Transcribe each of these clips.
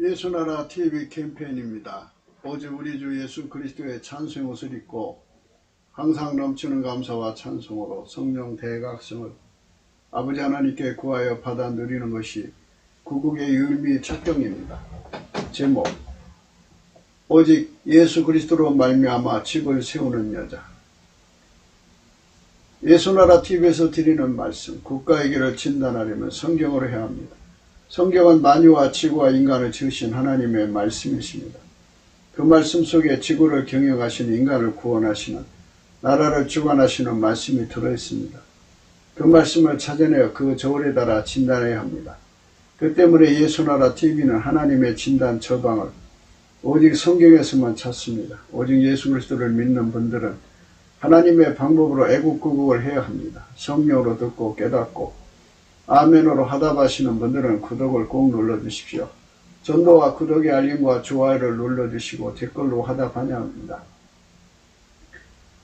예수나라 TV 캠페인입니다. 오직 우리 주 예수 그리스도의 찬송의 옷을 입고 항상 넘치는 감사와 찬송으로 성령 대각성을 아버지 하나님께 구하여 받아 누리는 것이 구국의 율미 척경입니다. 제목, 오직 예수 그리스도로 말미암아 집을 세우는 여자. 예수나라 TV에서 드리는 말씀, 국가의 길을 진단하려면 성경으로 해야 합니다. 성경은 만유와 지구와 인간을 지으신 하나님의 말씀이십니다. 그 말씀 속에 지구를 경영하시는, 인간을 구원하시는, 나라를 주관하시는 말씀이 들어있습니다. 그 말씀을 찾아내어 그 저울에 따라 진단해야 합니다. 그 때문에 예수나라 TV는 하나님의 진단 처방을 오직 성경에서만 찾습니다. 오직 예수 그리스도를 믿는 분들은 하나님의 방법으로 애국구국을 해야 합니다. 성령으로 듣고 깨닫고 아멘으로 화답하시는 분들은 구독을 꼭 눌러주십시오. 전도와 구독의 알림과 좋아요를 눌러주시고 댓글로 화답하냐 합니다.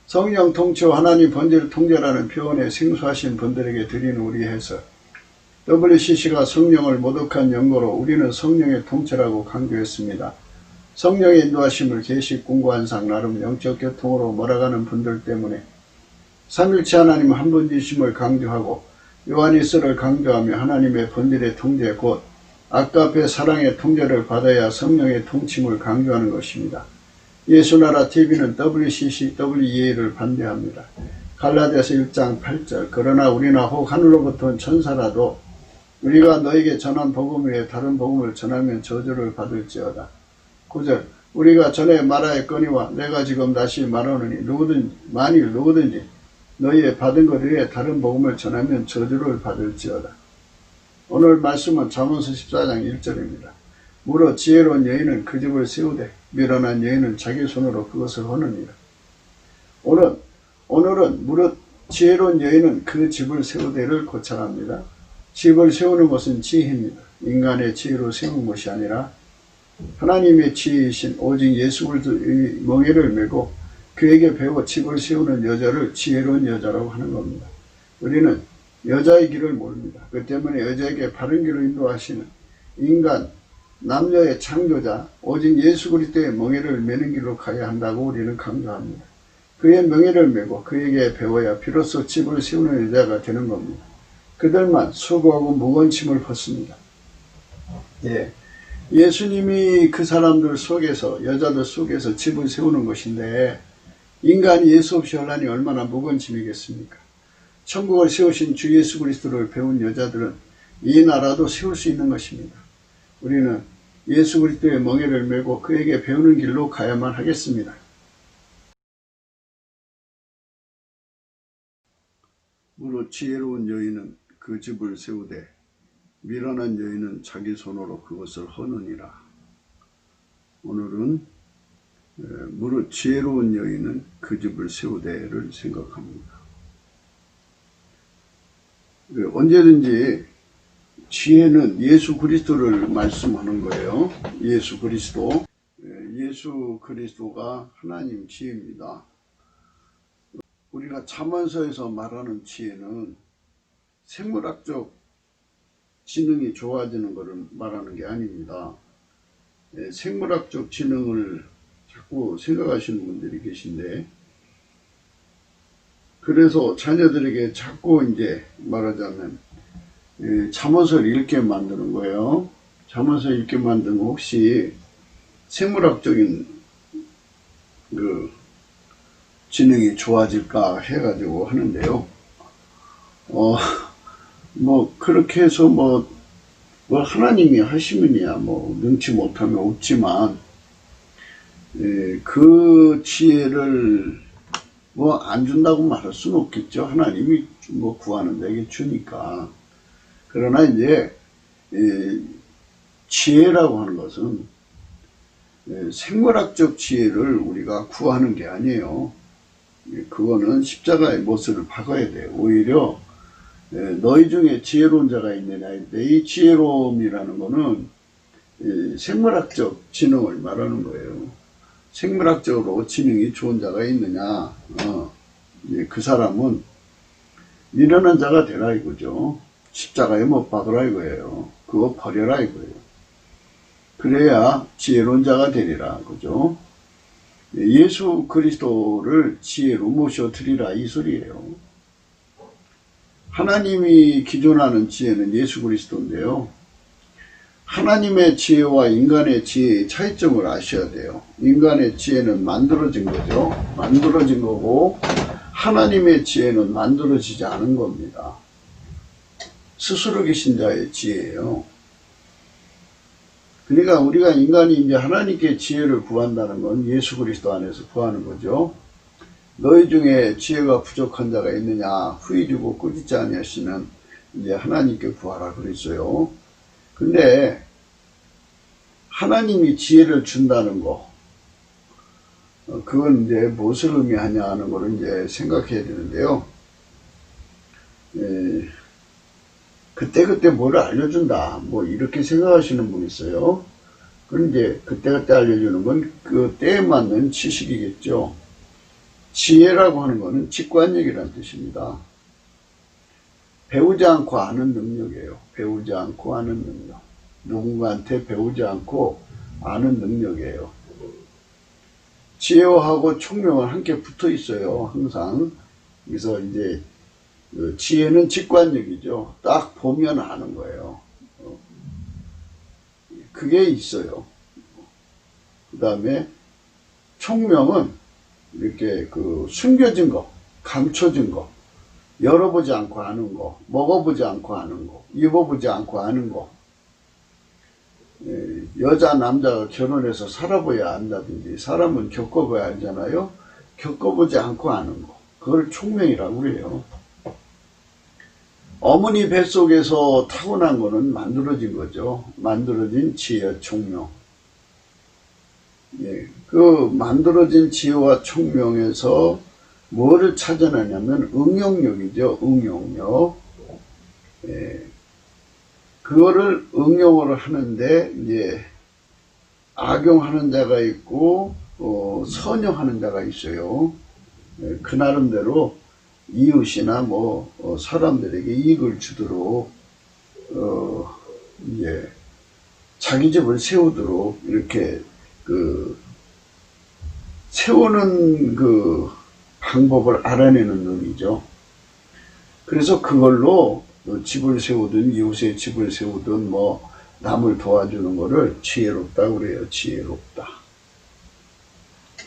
성령 통치와 하나님 본질 통제라는 표현에 생소하신 분들에게 드리는 우리 해석. WCC가 성령을 모독한 연고로 우리는 성령의 통치라고 강조했습니다. 성령의 인도하심을 계시 공부한상 나름 영적 교통으로 몰아가는 분들 때문에 삼일체 하나님 한 분이심을 강조하고 요한일서를 강조하며 하나님의 본질의 통제 곧 아까페 사랑의 통제를 받아야 성령의 통침을 강조하는 것입니다. 예수나라 TV는 WCC, WEA를 반대합니다. 갈라디아서 1장 8절 그러나 우리나 혹 하늘로부터 온 천사라도 우리가 너에게 전한 복음 외에 다른 복음을 전하면 저주를 받을지어다. 9절 우리가 전에 말하였거니와 내가 지금 다시 말하노니 만일 누구든지 너희의 받은 것 외에 다른 복음을 전하면 저주를 받을지어다. 오늘 말씀은 잠언서 14장 1절입니다. 무릇 지혜로운 여인은 그 집을 세우되 미련한 여인은 자기 손으로 그것을 허느니라. 오늘은 무릇 지혜로운 여인은 그 집을 세우되를 고찰합니다. 집을 세우는 것은 지혜입니다. 인간의 지혜로 세운 것이 아니라 하나님의 지혜이신 오직 예수 그리스도의 멍에를 메고 그에게 배워 집을 세우는 여자를 지혜로운 여자라고 하는 겁니다. 우리는 여자의 길을 모릅니다. 그 때문에 여자에게 바른 길을 인도하시는 인간, 남녀의 창조자, 오직 예수 그리스도의 멍에를 메는 길로 가야 한다고 우리는 강조합니다. 그의 멍에를 메고 그에게 배워야 비로소 집을 세우는 여자가 되는 겁니다. 그들만 수고하고 무거운 짐을 벗습니다. 예수님이 그 사람들 속에서, 여자들 속에서 집을 세우는 것인데 인간이 예수 없이 하려니 얼마나 무거운 짐이겠습니까? 천국을 세우신 주 예수 그리스도를 배운 여자들은 이 나라도 세울 수 있는 것입니다. 우리는 예수 그리스도의 멍에를 메고 그에게 배우는 길로 가야만 하겠습니다. 무릇 지혜로운 여인은 그 집을 세우되 미련한 여인은 자기 손으로 그것을 허느니라. 오늘은 무릇 지혜로운 여인은 그 집을 세우되를 생각합니다. 언제든지 지혜는 예수 그리스도를 말씀하는 거예요. 예수 그리스도. 예수 그리스도가 하나님 지혜입니다. 우리가 잠언서에서 말하는 지혜는 생물학적 지능이 좋아지는 것을 말하는 게 아닙니다. 생물학적 지능을 자꾸 생각하시는 분들이 계신데, 그래서 자녀들에게 자꾸 이제 말하자면 잠언서를 읽게 만드는 거예요. 잠언서 읽게 만드는 거 혹시 생물학적인 그 지능이 좋아질까 해가지고 하는데요. 뭐 그렇게 해서 뭐 하나님이 하시면이야 뭐 능치 못하면 없지만 그 지혜를 뭐 안 준다고 말할 수는 없겠죠. 하나님이 뭐 구하는 데게 주니까. 그러나 이제 지혜라고 하는 것은 생물학적 지혜를 우리가 구하는 게 아니에요. 그거는 십자가의 못을 박아야 돼요. 오히려 너희 중에 지혜로운 자가 있느냐. 이 지혜로움이라는 거는 생물학적 지능을 말하는 거예요. 생물학적으로 지능이 좋은 자가 있느냐. 그 사람은 미련한 자가 되라 이거죠. 십자가에 못 박으라 이거예요. 그거 버려라 이거예요. 그래야 지혜로운 자가 되리라. 그죠? 예수 그리스도를 지혜로 모셔드리라 이 소리예요. 하나님이 기존하는 지혜는 예수 그리스도인데요. 하나님의 지혜와 인간의 지혜의 차이점을 아셔야 돼요. 인간의 지혜는 만들어진 거죠. 만들어진 거고 하나님의 지혜는 만들어지지 않은 겁니다. 스스로 계신 자의 지혜예요. 그러니까 우리가 인간이 이제 하나님께 지혜를 구한다는 건 예수 그리스도 안에서 구하는 거죠. 너희 중에 지혜가 부족한 자가 있느냐 후히 주고 꾸짖지 아니하시는 이제 하나님께 구하라 그랬어요. 근데 하나님이 지혜를 준다는 거 그건 이제 무엇을 의미하냐 하는 걸 이제 생각해야 되는데요. 그때그때 뭐를 알려준다 뭐 이렇게 생각하시는 분이 있어요. 그런데 그때그때 알려주는 건 그 때에 맞는 지식이겠죠. 지혜라고 하는 것은 직관력이라는 뜻입니다. 배우지 않고 아는 능력이에요. 배우지 않고 아는 능력. 누군가한테 배우지 않고 아는 능력이에요. 지혜하고 총명은 함께 붙어 있어요. 항상. 그래서 이제 지혜는 직관력이죠. 딱 보면 아는 거예요. 그게 있어요. 그 다음에 총명은 이렇게 숨겨진 거, 감춰진 거, 열어보지 않고 아는 거, 먹어보지 않고 아는 거, 입어보지 않고 아는 거. 여자, 남자가 결혼해서 살아봐야 안다든지 사람은 겪어봐야 알잖아요. 겪어보지 않고 아는 거. 그걸 총명이라고 그래요. 어머니 뱃속에서 타고난 거는 만들어진 거죠. 만들어진 지혜, 총명. 그 만들어진 지혜와 총명에서 뭐를 찾아내냐면 응용력이죠. 응용력. 그거를 응용을 하는데 이제 악용하는 자가 있고 선용하는 자가 있어요. 그 나름대로 이웃이나 사람들에게 이익을 주도록 이제 자기 집을 세우도록 이렇게 세우는 방법을 알아내는 놈이죠. 그래서 그걸로 집을 세우든 이웃의 집을 세우든 남을 도와주는 거를 지혜롭다 그래요.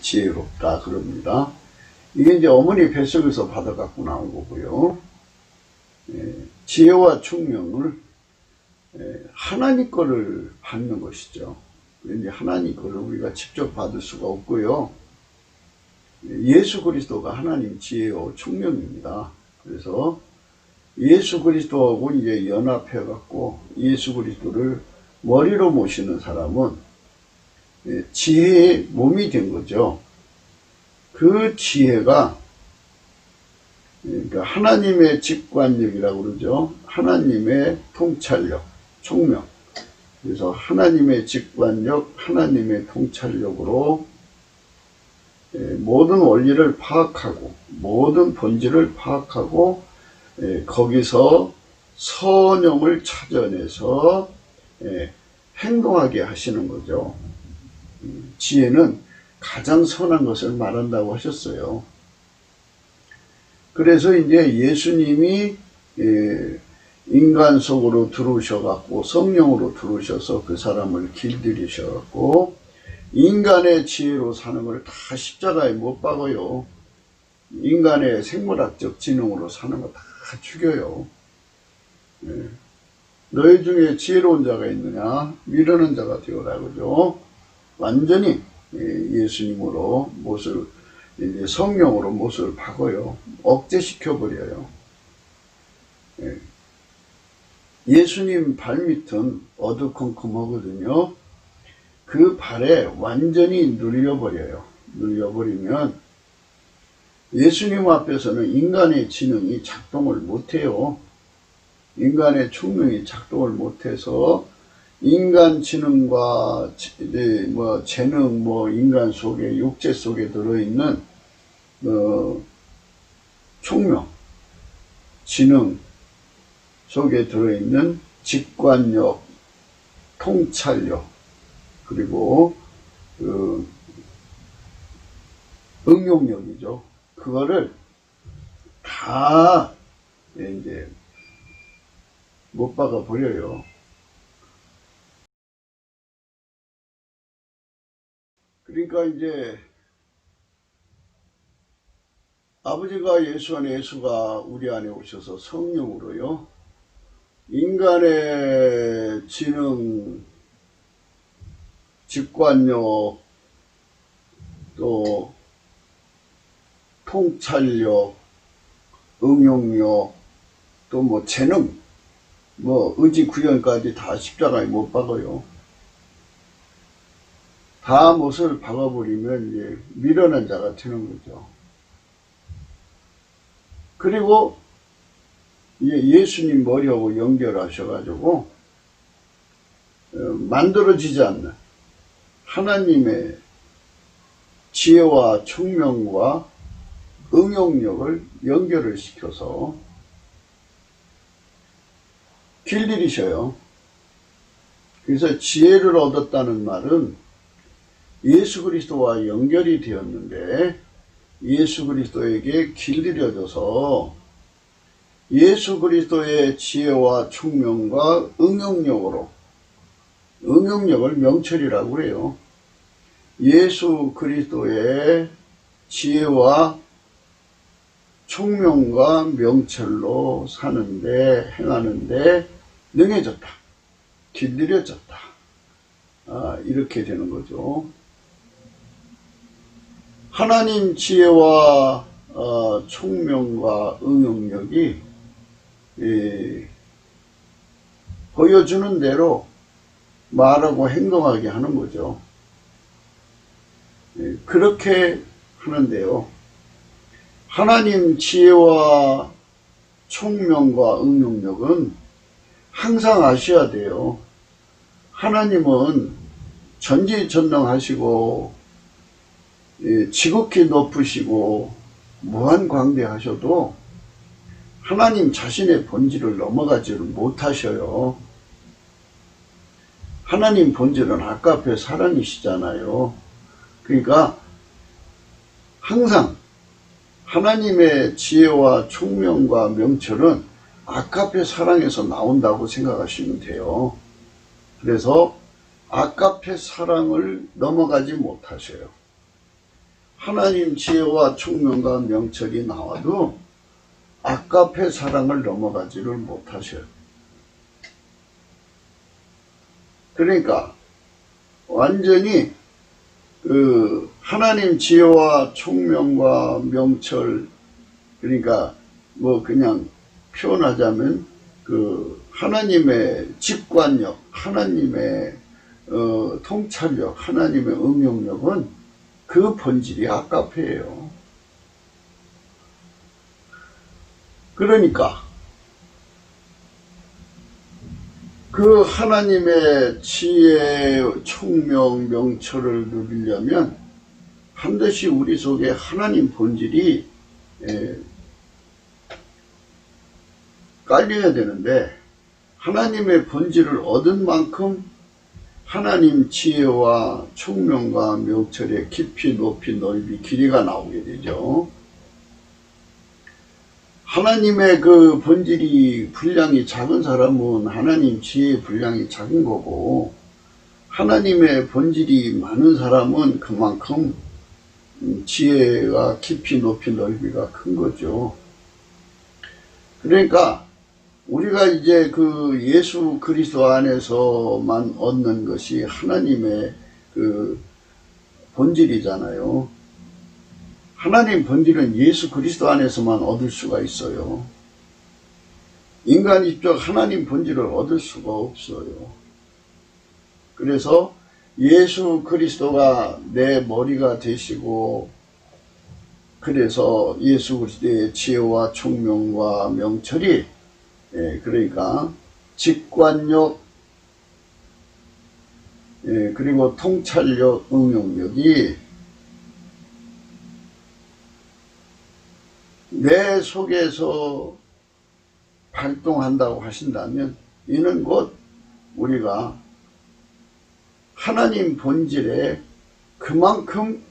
지혜롭다 그럽니다. 이게 이제 어머니 뱃속에서 받아갖고 나온 거고요. 지혜와 총명을 하나님 거를 받는 것이죠. 이제 하나님 거를 우리가 직접 받을 수가 없고요. 예수 그리스도가 하나님 지혜와 총명입니다. 그래서 예수 그리스도하고 이제 연합해갖고 예수 그리스도를 머리로 모시는 사람은 지혜의 몸이 된 거죠. 그 지혜가 그러니까 하나님의 직관력이라고 그러죠. 하나님의 통찰력, 총명. 그래서 하나님의 직관력, 하나님의 통찰력으로 모든 원리를 파악하고 모든 본질을 파악하고 거기서 선용을 찾아내서 행동하게 하시는 거죠. 지혜는 가장 선한 것을 말한다고 하셨어요. 그래서 이제 예수님이 인간 속으로 들어오셔갖고 성령으로 들어오셔서 그 사람을 길들이셔갖고 인간의 지혜로 사는 걸 다 십자가에 못 박아요. 인간의 생물학적 지능으로 사는 거 다 죽여요. 너희 중에 지혜로운 자가 있느냐? 미르는 자가 되어라 그죠? 완전히 예수님으로 못을 이제 성령으로 못을 박아요. 억제시켜버려요. 예수님 발밑은 어두컴컴하거든요. 그 발에 완전히 눌려버려요. 눌려버리면 예수님 앞에서는 인간의 지능이 작동을 못해요. 인간의 총명이 작동을 못해서 인간 지능과 재능, 인간 속에, 육체 속에 들어있는 총명, 지능 속에 들어있는 직관력, 통찰력, 그리고 그 응용력이죠. 그거를 다 이제 못 박아 버려요. 그러니까 이제 아버지가 예수 안에, 예수가 우리 안에 오셔서 성령으로요, 인간의 지능, 직관력, 또 통찰력, 응용력, 또 뭐 재능, 뭐 의지 구현까지 다 십자가에 못 박아요. 다 못을 박아버리면 이제 미련한 자가 되는 거죠. 그리고 예수님 머리하고 연결하셔가지고 만들어지지 않는 하나님의 지혜와 총명과 응용력을 연결을 시켜서 길들이셔요. 그래서 지혜를 얻었다는 말은 예수 그리스도와 연결이 되었는데 예수 그리스도에게 길들여져서 예수 그리스도의 지혜와 총명과 응용력으로, 응용력을 명철이라고 해요. 예수 그리스도의 지혜와 총명과 명철로 사는데, 행하는데 능해졌다, 길들여졌다, 이렇게 되는 거죠. 하나님 지혜와 총명과 응용력이 보여주는 대로 말하고 행동하게 하는 거죠. 그렇게 하는데요, 하나님 지혜와 총명과 응용력은 항상 아셔야 돼요. 하나님은 전지전능하시고 지극히 높으시고 무한광대하셔도 하나님 자신의 본질을 넘어가지를 못하셔요. 하나님 본질은 아까페 사랑이시잖아요. 그러니까 항상 하나님의 지혜와 총명과 명철은 아까페 사랑에서 나온다고 생각하시면 돼요. 그래서 아까페 사랑을 넘어가지 못하셔요. 하나님 지혜와 총명과 명철이 나와도 아까페 사랑을 넘어가지를 못하셔요. 그러니까 완전히 그 하나님 지혜와 총명과 명철, 그러니까 뭐 그냥 표현하자면 그 하나님의 직관력, 하나님의 통찰력, 하나님의 응용력은 그 본질이 아까페예요. 그러니까 그 하나님의 지혜, 총명, 명철을 누리려면 반드시 우리 속에 하나님 본질이 깔려야 되는데, 하나님의 본질을 얻은 만큼 하나님 지혜와 총명과 명철의 깊이, 높이, 넓이, 길이가 나오게 되죠. 하나님의 그 본질이 분량이 작은 사람은 하나님 지혜의 분량이 작은 거고, 하나님의 본질이 많은 사람은 그만큼 지혜가 깊이, 높이, 넓이가 큰 거죠. 그러니까 우리가 이제 그 예수 그리스도 안에서만 얻는 것이 하나님의 그 본질이잖아요. 하나님 본질은 예수 그리스도 안에서만 얻을 수가 있어요. 인간 입적 하나님 본질을 얻을 수가 없어요. 그래서 예수 그리스도가 내 머리가 되시고, 그래서 예수 그리스도의 지혜와 총명과 명철이, 그러니까 직관력, 그리고 통찰력, 응용력이 내 속에서 발동한다고 하신다면, 이는 곧 우리가 하나님 본질에 그만큼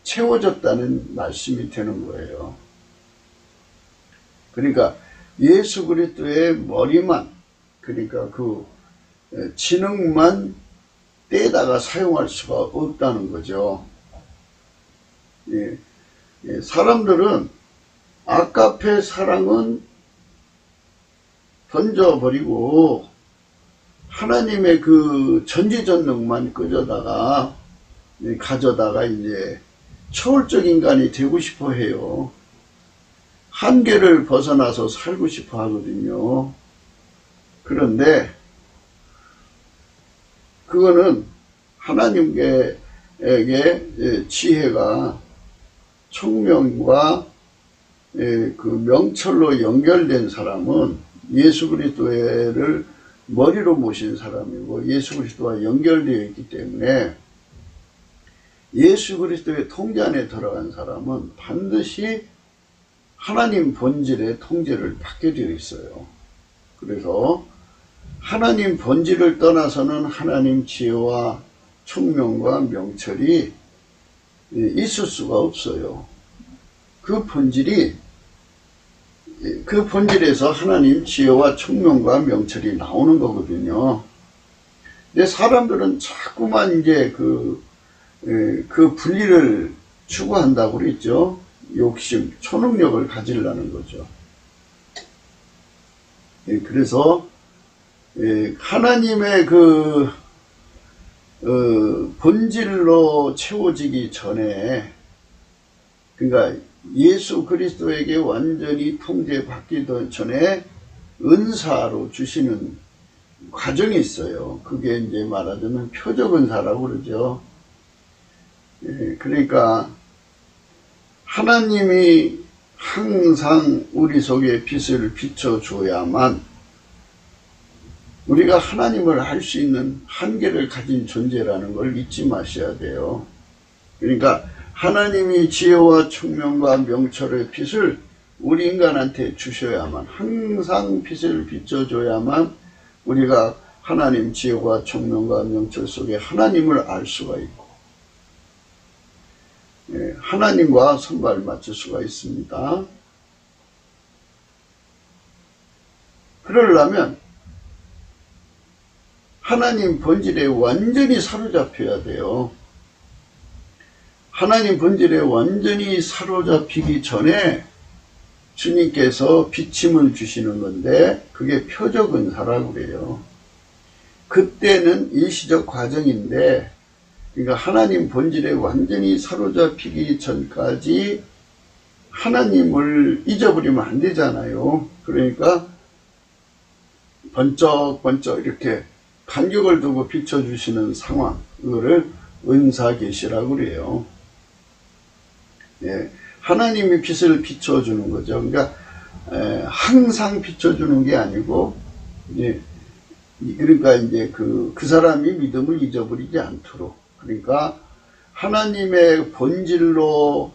채워졌다는 말씀이 되는 거예요. 그러니까 예수 그리스도의 머리만, 그러니까 그 지능만 떼다가 사용할 수가 없다는 거죠. 사람들은 아가페 사랑은 던져버리고 하나님의 그 전지전능만 가져다가 이제 초월적 인간이 되고 싶어 해요. 한계를 벗어나서 살고 싶어 하거든요. 그런데 그거는 하나님에게 지혜가 총명과 그 명철로 연결된 사람은 예수 그리스도를 머리로 모신 사람이고 예수 그리스도와 연결되어 있기 때문에 예수 그리스도의 통제 안에 들어간 사람은 반드시 하나님 본질의 통제를 받게 되어 있어요. 그래서 하나님 본질을 떠나서는 하나님 지혜와 총명과 명철이 있을 수가 없어요. 그 본질에서 하나님 지혜와 총명과 명철이 나오는 거거든요. 근데 사람들은 자꾸만 이제 그 분리를 추구한다고 그랬죠. 욕심, 초능력을 가지려는 거죠. 그래서 하나님의 그 본질로 채워지기 전에, 그러니까 예수 그리스도에게 완전히 통제받기 전에 은사로 주시는 과정이 있어요. 그게 이제 말하자면 표적 은사라고 그러죠. 그러니까 하나님이 항상 우리 속에 빛을 비춰줘야만 우리가 하나님을 알 수 있는 한계를 가진 존재라는 걸 잊지 마셔야 돼요. 그러니까 하나님이 지혜와 총명과 명철의 빛을 우리 인간한테 주셔야만, 항상 빛을 비춰줘야만 우리가 하나님 지혜와 총명과 명철 속에 하나님을 알 수가 있고 하나님과 손발을 맞출 수가 있습니다. 그러려면 하나님 본질에 완전히 사로잡혀야 돼요. 하나님 본질에 완전히 사로잡히기 전에 주님께서 비침을 주시는 건데 그게 표적 은사라고 그래요. 그때는 일시적 과정인데, 그러니까 하나님 본질에 완전히 사로잡히기 전까지 하나님을 잊어버리면 안 되잖아요. 그러니까 번쩍번쩍 이렇게 간격을 두고 비춰주시는 상황, 그거를 은사 계시라고 그래요. 하나님이 빛을 비춰주는 거죠. 그러니까 항상 비춰주는 게 아니고, 그러니까 이제 그 사람이 믿음을 잊어버리지 않도록, 그러니까 하나님의 본질로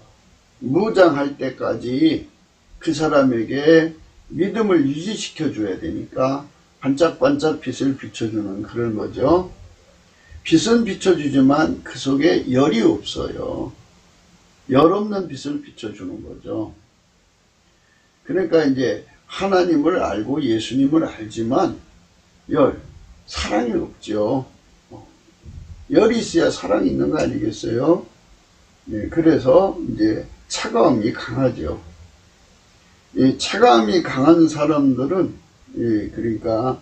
무장할 때까지 그 사람에게 믿음을 유지시켜 줘야 되니까 반짝반짝 빛을 비춰주는 그런 거죠. 빛은 비춰주지만 그 속에 열이 없어요. 열 없는 빛을 비춰주는 거죠. 그러니까 이제 하나님을 알고 예수님을 알지만 사랑이 없죠. 열이 있어야 사랑이 있는 거 아니겠어요? 그래서 이제 차가움이 강하죠. 이 차가움이 강한 사람들은 그러니까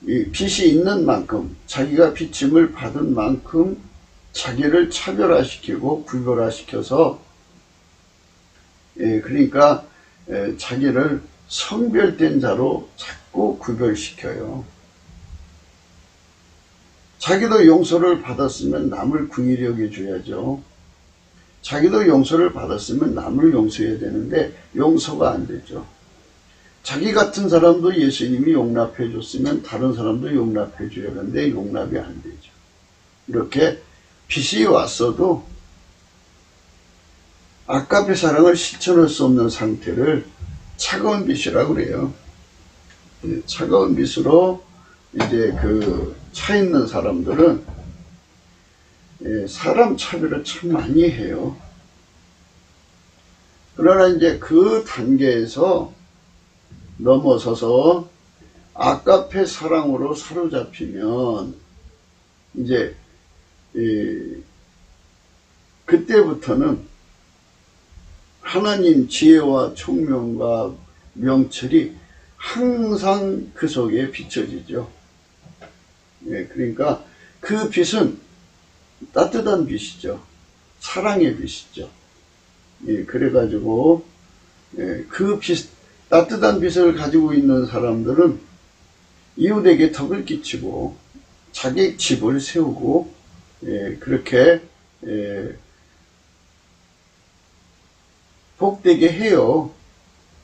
이 빛이 있는 만큼, 자기가 비침을 받은 만큼 자기를 차별화시키고 구별화시켜서 그러니까 자기를 성별된 자로 자꾸 구별시켜요. 자기도 용서를 받았으면 남을 긍휼히 여겨줘야죠. 자기도 용서를 받았으면 남을 용서해야 되는데 용서가 안 되죠. 자기 같은 사람도 예수님이 용납해 줬으면 다른 사람도 용납해 줘야 하는데 용납이 안 되죠. 이렇게 빛이 왔어도 아가페 사랑을 실천할 수 없는 상태를 차가운 빛이라고 그래요. 차가운 빛으로 이제 그 차 있는 사람들은 사람 차별을 참 많이 해요. 그러나 이제 그 단계에서 넘어서서 아까페 사랑으로 사로잡히면 이제 그때부터는 하나님 지혜와 총명과 명철이 항상 그 속에 비춰지죠. 그러니까 그 빛은 따뜻한 빛이죠. 사랑의 빛이죠. 그래가지고 그 빛, 따뜻한 빛을 가지고 있는 사람들은 이웃에게 덕을 끼치고 자기 집을 세우고 그렇게 복되게 해요.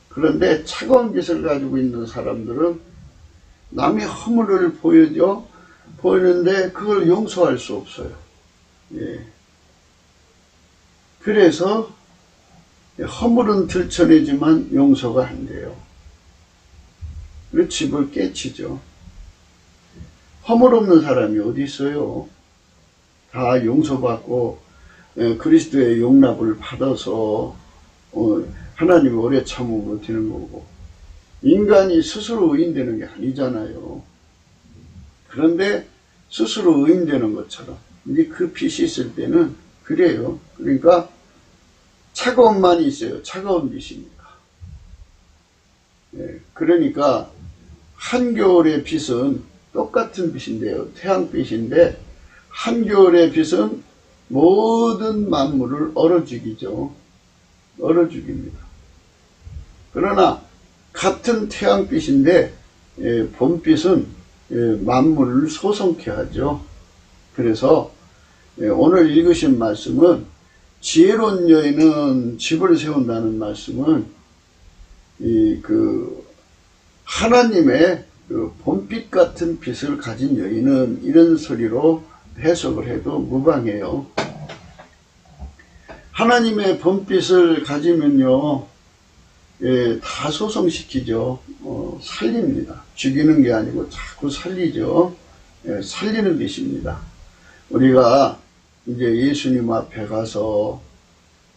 그런데 차가운 빛을 가지고 있는 사람들은 남의 허물을 보이는데 그걸 용서할 수 없어요. 그래서 허물은 들춰내지만 용서가 안 돼요. 그래서 집을 깨치죠. 허물 없는 사람이 어디 있어요? 다 용서받고 그리스도의 용납을 받아서 하나님이 오래 참으면 되는 거고, 인간이 스스로 의인되는 게 아니잖아요. 그런데 스스로 의인되는 것처럼 이제 그 빛이 있을 때는 그래요. 그러니까 차가움만 있어요. 차가운 빛이니까. 그러니까 한겨울의 빛은 똑같은 빛인데요. 태양빛인데 한겨울의 빛은 모든 만물을 얼어 죽이죠. 얼어 죽입니다. 그러나 같은 태양빛인데 봄빛은 만물을 소성케 하죠. 그래서 오늘 읽으신 말씀은 지혜로운 여인은 집을 세운다는 말씀은 하나님의 그 봄빛 같은 빛을 가진 여인은 이런 소리로 해석을 해도 무방해요. 하나님의 봄빛을 가지면요, 다 소성시키죠. 살립니다. 죽이는 게 아니고 자꾸 살리죠. 살리는 빛입니다. 우리가 이제 예수님 앞에 가서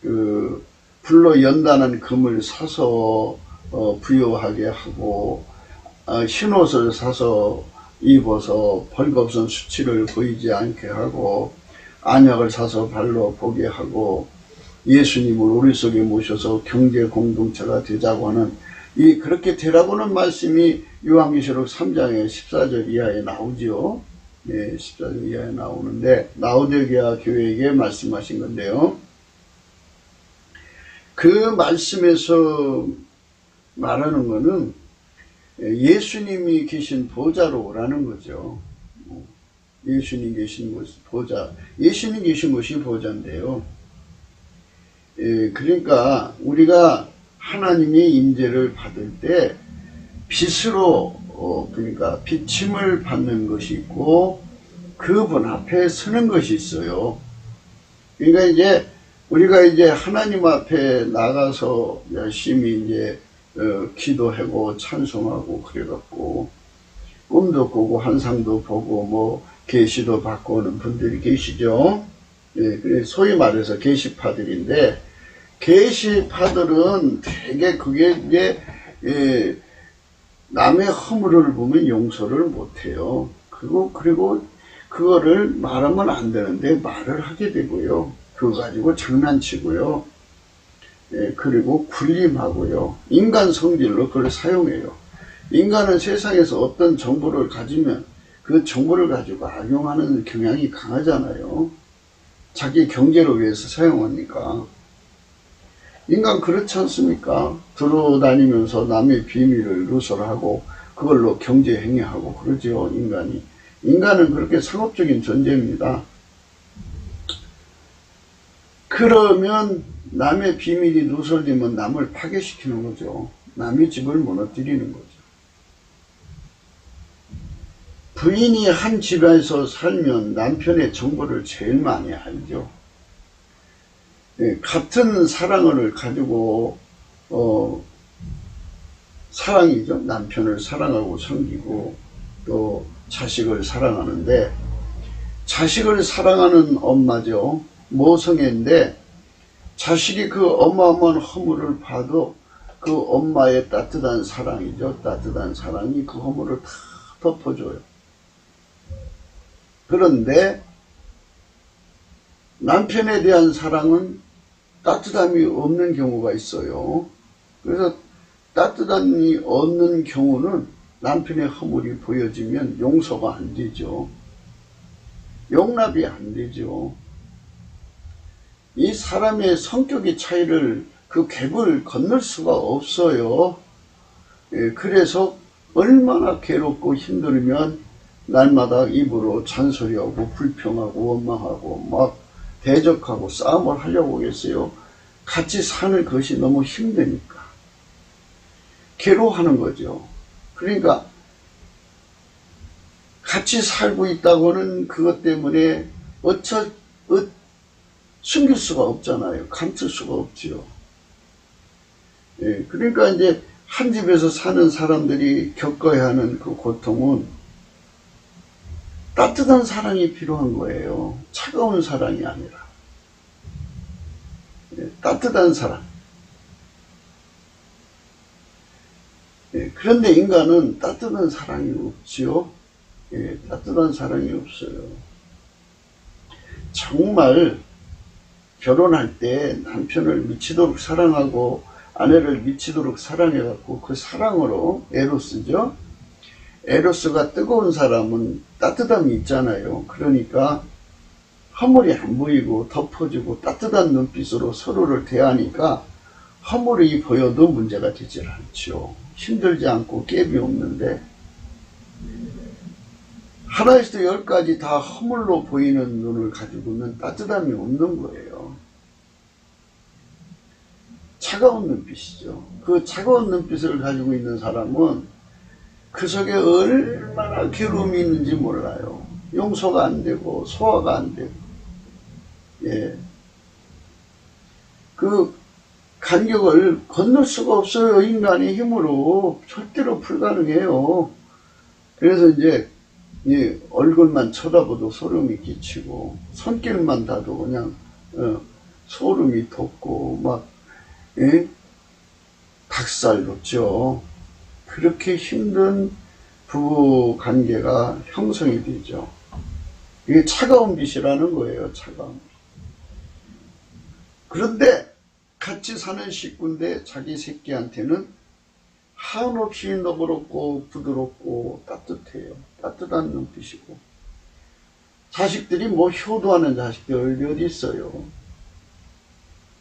그 불로 연단한 금을 사서 부여하게 하고 흰옷을 사서 입어서 벌거벗은 수치를 보이지 않게 하고 안약을 사서 발로 보게 하고 예수님을 우리 속에 모셔서 경제 공동체가 되자고 하는 그렇게 되라고는 말씀이 요한계시록 3장의 14절 이하에 나오죠. 14절 이하에 나오는데 라오디게아 교회에게 말씀하신 건데요. 그 말씀에서 말하는 거는 예수님이 계신 보좌로 오라는 거죠. 예수님 계신 곳 보좌, 예수님 계신 곳이 보좌인데요. 그러니까 우리가 하나님의 임재를 받을 때 빛으로 그러니까 비침을 받는 것이 있고 그분 앞에 서는 것이 있어요. 그러니까 이제 우리가 이제 하나님 앞에 나가서 열심히 이제 기도하고 찬송하고 그래갖고 꿈도 꾸고 환상도 보고 뭐 계시도 받고 오는 분들이 계시죠. 소위 말해서 계시파들인데 계시파들은 되게 그게 이제 남의 허물을 보면 용서를 못해요. 그리고 그거를 말하면 안 되는데 말을 하게 되고요. 그거 가지고 장난치고요. 그리고 군림하고요. 인간 성질로 그걸 사용해요. 인간은 세상에서 어떤 정보를 가지면 그 정보를 가지고 악용하는 경향이 강하잖아요. 자기 경제를 위해서 사용하니까. 인간 그렇지 않습니까? 들어다니면서 남의 비밀을 누설하고 그걸로 경제행위하고 그러죠, 인간이. 인간은 그렇게 상업적인 존재입니다. 그러면 남의 비밀이 누설되면 남을 파괴시키는 거죠. 남의 집을 무너뜨리는 거죠. 부인이 한 집에서 살면 남편의 정보를 제일 많이 알죠. 같은 사랑을 가지고 사랑이죠. 남편을 사랑하고 섬기고 또 자식을 사랑하는데, 자식을 사랑하는 엄마죠. 모성애인데 자식이 그 어마어마한 허물을 봐도 그 엄마의 따뜻한 사랑이죠. 따뜻한 사랑이 그 허물을 다 덮어줘요. 그런데 남편에 대한 사랑은 따뜻함이 없는 경우가 있어요. 그래서 따뜻함이 없는 경우는 남편의 허물이 보여지면 용서가 안 되죠. 용납이 안 되죠. 이 사람의 성격의 차이를, 그 갭을 건널 수가 없어요. 그래서 얼마나 괴롭고 힘들면 날마다 입으로 잔소리하고 불평하고 원망하고 막 대적하고 싸움을 하려고 하겠어요. 같이 사는 것이 너무 힘드니까 괴로워하는 거죠. 그러니까 같이 살고 있다고는 그것 때문에 숨길 수가 없잖아요. 감출 수가 없지요. 그러니까 이제 한 집에서 사는 사람들이 겪어야 하는 그 고통은 따뜻한 사랑이 필요한 거예요. 차가운 사랑이 아니라. 따뜻한 사랑. 그런데 인간은 따뜻한 사랑이 없지요. 따뜻한 사랑이 없어요. 정말 결혼할 때 남편을 미치도록 사랑하고 아내를 미치도록 사랑해갖고 그 사랑으로 에로스죠. 에로스가 뜨거운 사람은 따뜻함이 있잖아요. 그러니까 허물이 안 보이고 덮어주고 따뜻한 눈빛으로 서로를 대하니까 허물이 보여도 문제가 되질 않죠. 힘들지 않고 갭이 없는데 하나에서 10가지 다 허물로 보이는 눈을 가지고는 따뜻함이 없는 거예요. 차가운 눈빛이죠. 그 차가운 눈빛을 가지고 있는 사람은 그 속에 얼마나 괴로움이 있는지 몰라요. 용서가 안 되고 소화가 안 되고. 그 간격을 건널 수가 없어요. 인간의 힘으로 절대로 불가능해요. 그래서 이제 얼굴만 쳐다봐도 소름이 끼치고 손길만 닿아도 그냥 소름이 돋고 막 닭살 돋죠. 그렇게 힘든 부부 관계가 형성이 되죠. 이게 차가운 빛이라는 거예요. 차가운 빛. 그런데 같이 사는 식구인데 자기 새끼한테는 한없이 너그럽고 부드럽고 따뜻해요. 따뜻한 눈빛이고. 자식들이 뭐 효도하는 자식들이 어디 있어요.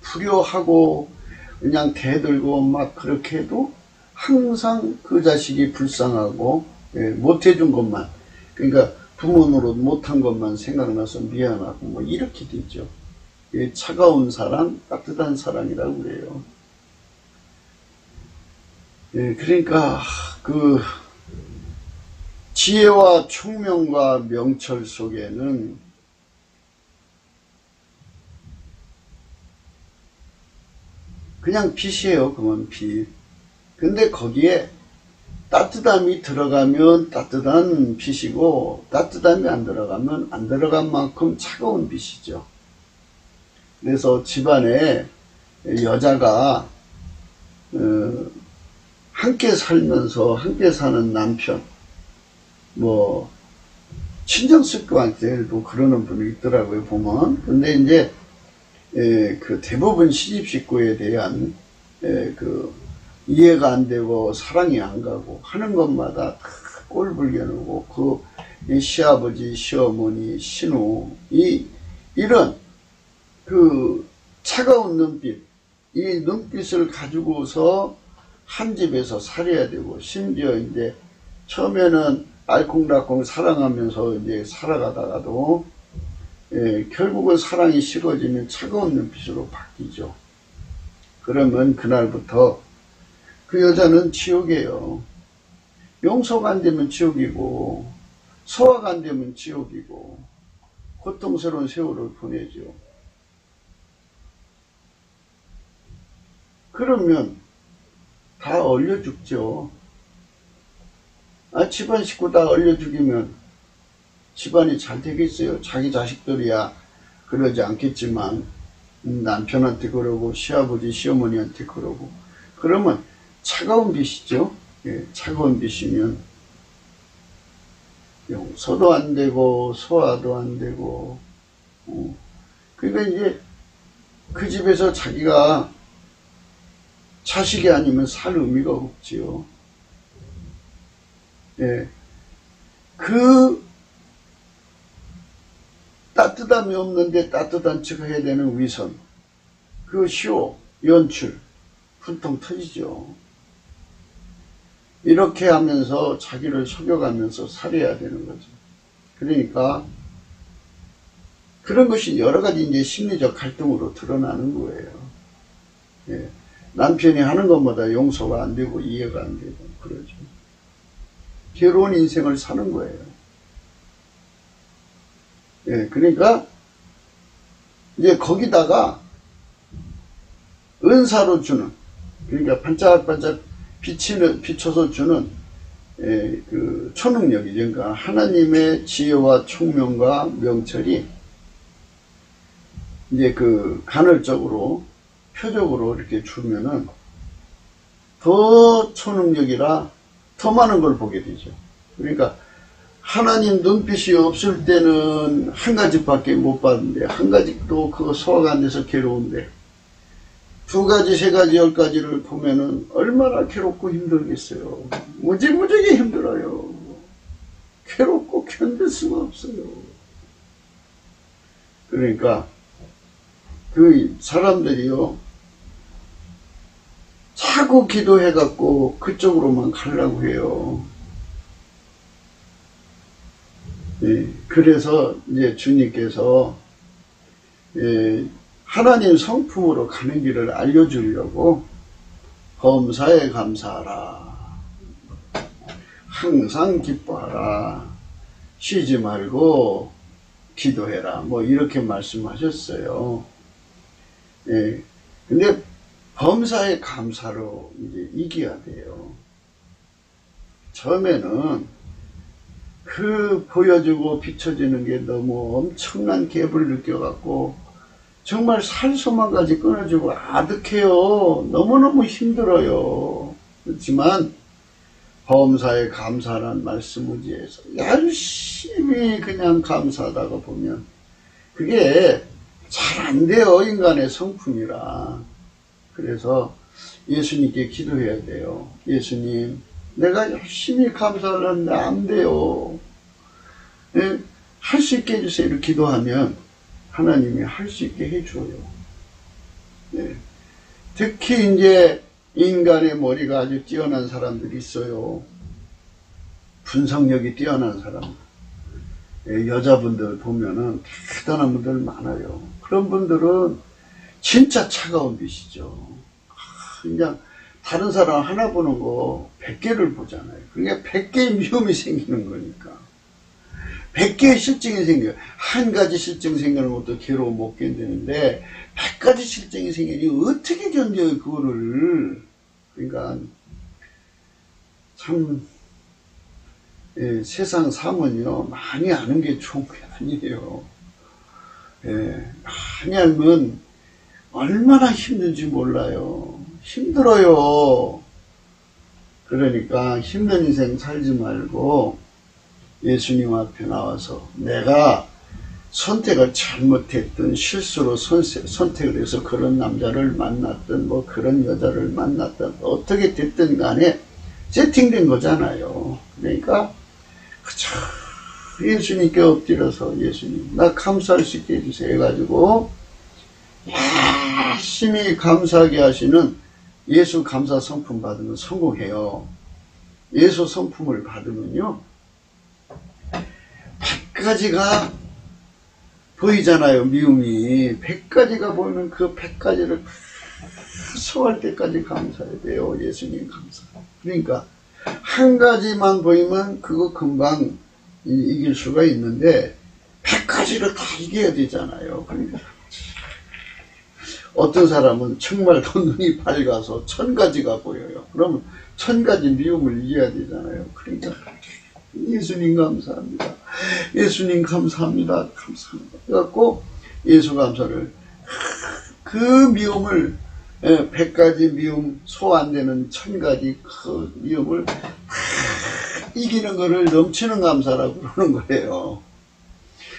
불효하고 그냥 대들고 막 그렇게 해도 항상 그 자식이 불쌍하고 못해준 것만, 그러니까 부모 노릇 못한 것만 생각나서 미안하고 뭐 이렇게 되죠. 차가운 사랑, 따뜻한 사랑이라고 그래요. 그러니까 그 지혜와 총명과 명철 속에는 그냥 빛이에요. 그건 빛. 근데 거기에 따뜻함이 들어가면 따뜻한 빛이고 따뜻함이 안 들어가면 안 들어간 만큼 차가운 빛이죠. 그래서 집안에 여자가 함께 살면서 함께 사는 남편, 뭐 친정식구한테도 그러는 분이 있더라고요, 보면. 근데 이제 그 대부분 시집 식구에 대한 그 이해가 안 되고 사랑이 안 가고 하는 것마다 다 꼴불견하고 그 시아버지, 시어머니, 신우 이런 그 차가운 눈빛, 이 눈빛을 가지고서 한 집에서 살아야 되고, 심지어 이제 처음에는 알콩달콩 사랑하면서 이제 살아가다가도 결국은 사랑이 식어지면 차가운 눈빛으로 바뀌죠. 그러면 그날부터 그 여자는 지옥이에요. 용서가 안 되면 지옥이고 소화가 안 되면 지옥이고 고통스러운 세월을 보내죠. 그러면 다 얼려 죽죠. 집안 식구 다 얼려 죽이면 집안이 잘 되겠어요? 자기 자식들이야 그러지 않겠지만 남편한테 그러고 시아버지 시어머니한테 그러고 그러면 차가운 빛이죠. 예, 차가운 빛이면 용서도 안 되고 소화도 안 되고 그러니까 이제 그 집에서 자기가 자식이 아니면 살 의미가 없지요. 예, 그 따뜻함이 없는데 따뜻한 척 해야 되는 위선, 그 쇼, 연출, 분통 터지죠. 이렇게 하면서 자기를 속여가면서 살해야 되는 거죠. 그러니까 그런 것이 여러 가지 이제 심리적 갈등으로 드러나는 거예요. 예. 남편이 하는 것마다 용서가 안 되고 이해가 안 되고 그러죠. 괴로운 인생을 사는 거예요. 예, 그러니까 이제 거기다가 은사로 주는, 그러니까 반짝반짝 비춰서 주는 그 초능력이죠. 그러니까 하나님의 지혜와 총명과 명철이 이제 그 간헐적으로 표적으로 이렇게 주면은 더 초능력이라 더 많은 걸 보게 되죠. 그러니까 하나님 눈빛이 없을 때는 한 가지밖에 못 봤는데 한 가지도 그거 소화가 안 돼서 괴로운데 두 가지, 세 가지, 10가지를 보면은 얼마나 괴롭고 힘들겠어요. 무지무지하게 힘들어요. 괴롭고 견딜 수가 없어요. 그러니까 그 사람들이요 자꾸 기도해갖고 그쪽으로만 가려고 해요. 예, 그래서 이제 주님께서 하나님 성품으로 가는 길을 알려주려고 범사에 감사하라, 항상 기뻐하라, 쉬지 말고 기도해라, 뭐 이렇게 말씀하셨어요. 예, 근데 범사에 감사로 이제 이겨야 돼요. 처음에는 그 보여주고 비춰지는 게 너무 엄청난 갭을 느껴갖고 정말 살 소망까지 끊어지고 아득해요. 너무너무 힘들어요. 그렇지만 범사에 감사란 말씀 의지해서 열심히 그냥 감사하다가 보면 그게 잘 안 돼요. 인간의 성품이라. 그래서 예수님께 기도해야 돼요. 예수님, 내가 열심히 감사를 하는데 안 돼요. 네? 할 수 있게 해주세요. 이렇게 기도하면 하나님이 할 수 있게 해줘요. 네. 특히 이제 인간의 머리가 아주 뛰어난 사람들이 있어요. 분석력이 뛰어난 사람들. 네, 여자분들 보면은 대단한 분들 많아요. 그런 분들은 진짜 차가운 빛이죠. 그냥 다른 사람 하나 보는 거 100개를 보잖아요. 그러니까 100개의 미움이 생기는 거니까. 100개의 실증이 생겨요. 한 가지 실증 생기는 것도 괴로워 못 견디는데 100가지 실증이 생기니 어떻게 견뎌요 그거를. 그러니까 참 세상 삶은요 많이 아는 게 좋은 게 아니에요. 많이 알면 얼마나 힘든지 몰라요. 힘들어요. 그러니까 힘든 인생 살지 말고 예수님 앞에 나와서 내가 선택을 잘못했든 실수로 선택을 해서 그런 남자를 만났든 뭐 그런 여자를 만났든 어떻게 됐든 간에 세팅된 거잖아요. 그러니까 그저 예수님께 엎드려서 예수님 나 감사할 수 있게 해주세요 해가지고 열심히 감사하게 하시는 예수 감사 성품 받으면 성공해요. 예수 성품을 받으면요 100가지가 보이잖아요. 미움이 100가지가 보이면 그 100가지를 소화할 때까지 감사해야 돼요. 예수님 감사. 그러니까 한 가지만 보이면 그거 금방 이길 수가 있는데 100가지를 다 이겨야 되잖아요. 그러니까 어떤 사람은 정말 눈이 밝아서 1000가지가 보여요. 그러면 1000가지 미움을 이겨야 되잖아요. 그러니까 예수님 감사합니다. 예수님 감사합니다. 감사합니다. 그래갖고 예수 감사를 그 미움을 100가지 미움 소 안 되는 1000가지 그 미움을 이기는 거를 넘치는 감사라고 그러는 거예요.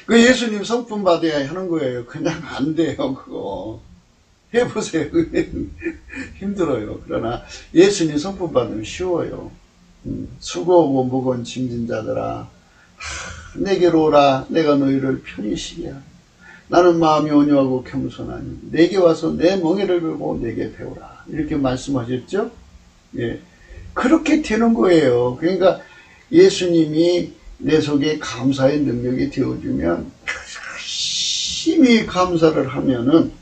그 예수님 성품 받아야 하는 거예요. 그냥 안 돼요. 그거 해보세요. 힘들어요. 그러나 예수님 성품 받으면 쉬워요. 수고하고 무거운 짐진 자들아 내게로 오라. 내가 너희를 편히 쉬게 하리라. 나는 마음이 온유하고 겸손하니 내게 와서 내 멍에를 들고 내게 배우라. 이렇게 말씀하셨죠. 예, 그렇게 되는 거예요. 그러니까 예수님이 내 속에 감사의 능력이 되어주면 열심히 감사를 하면은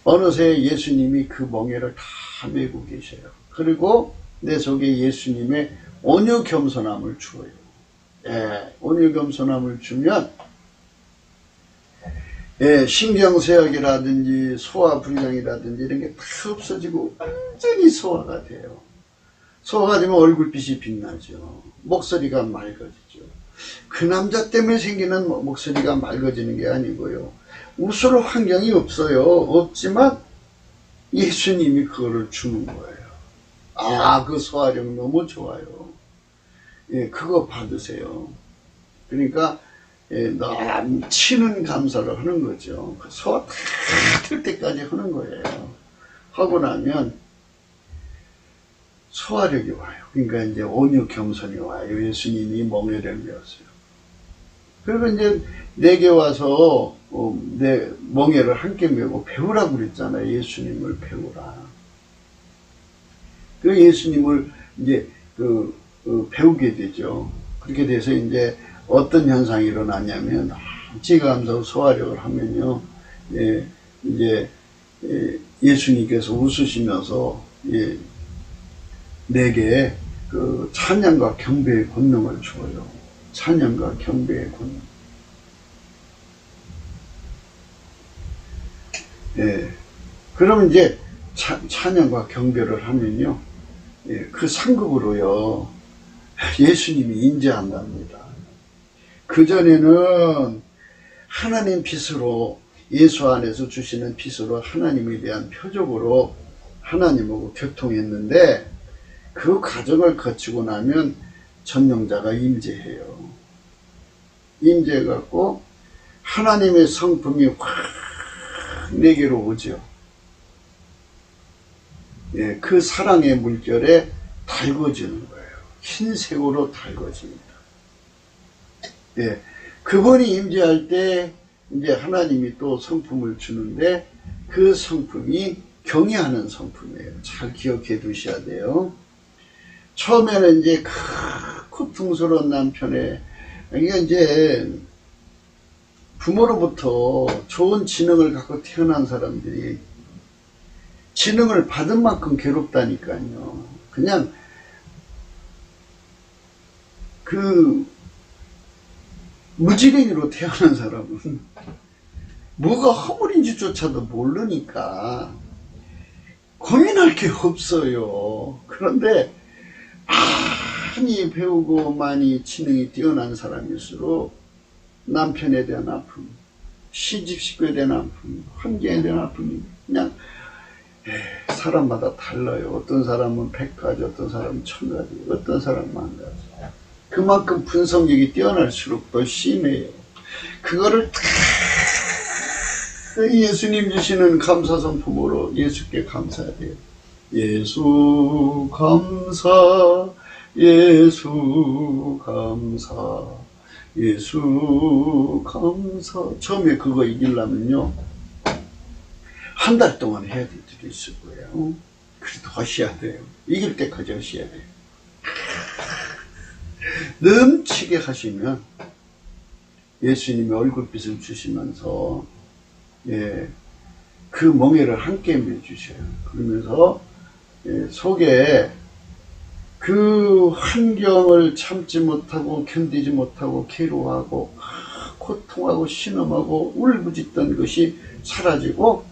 어느새 예수님이 그 멍에를 다 메고 계셔요. 그리고 내 속에 예수님의 온유 겸손함을 주어요. 예, 온유 겸손함을 주면 예, 신경쇠약이라든지 소화불량이라든지 이런 게 다 없어지고 완전히 소화가 돼요. 소화가 되면 얼굴빛이 빛나죠. 목소리가 맑아지죠. 그 남자 때문에 생기는 목소리가 맑아지는 게 아니고요. 웃을 환경이 없어요. 없지만 예수님이 그거를 주는 거예요. 아, 그 소화력 너무 좋아요. 예, 그거 받으세요. 그러니까 예, 넘치는 감사를 하는 거죠. 그 소화 다 될 때까지 하는 거예요. 하고 나면 소화력이 와요. 그러니까 이제 온유 겸손이 와요. 예수님이 멍에를 메었어요. 그리고 이제 내게 와서 내 멍에를 함께 메고 배우라고 그랬잖아요. 예수님을 배우라. 그 예수님을 이제 배우게 되죠. 그렇게 돼서 이제 어떤 현상이 일어나냐면 지감사하고 소화력을 하면요, 예, 이제 예수님께서 웃으시면서 예, 내게 그 찬양과 경배의 권능을 주어요. 찬양과 경배의 권능. 예, 그러면 이제 찬양과 경배를 하면요, 예, 그 상급으로요 예수님이 인재한답니다. 그전에는 하나님 빛으로 예수 안에서 주시는 빛으로 하나님에 대한 표적으로 하나님하고 교통했는데 그 과정을 거치고 나면 전능자가 임재해요. 임재해갖고 하나님의 성품이 확 내게로 오죠. 예, 그 사랑의 물결에 달궈지는 거예요. 흰색으로 달궈집니다. 예, 그분이 임재할 때 이제 하나님이 또 성품을 주는데 그 성품이 경외하는 성품이에요. 잘 기억해 두셔야 돼요. 처음에는 이제 고통스러운 남편의, 그러니까 이제 부모로부터 좋은 지능을 갖고 태어난 사람들이 지능을 받은 만큼 괴롭다니까요. 그냥 무지랭이로 태어난 사람은 뭐가 허물인지조차도 모르니까 고민할 게 없어요. 그런데 많이 배우고 많이 지능이 뛰어난 사람일수록 남편에 대한 아픔, 시집 식구에 대한 아픔, 환경에 대한 아픔이 그냥 사람마다 달라요. 어떤 사람은 100가지, 어떤 사람은 1000가지, 어떤 사람은 10,000가지. 그만큼 분석력이 뛰어날수록 더 심해요. 그거를 예수님 주시는 감사 성품으로 예수께 감사해야 돼요. 예수 감사, 예수 감사, 예수 감사. 처음에 그거 이기려면요, 한 달 동안 해야 될 때도 있을 거예요. 그래도 하셔야 돼요. 이길 때까지 하셔야 돼요. 넘치게 하시면 예수님이 얼굴빛을 주시면서 예, 그 멍에를 함께 매주셔요. 그러면서 예, 속에 그 환경을 참지 못하고 견디지 못하고 괴로워하고 고통하고 신음하고 울부짖던 것이 사라지고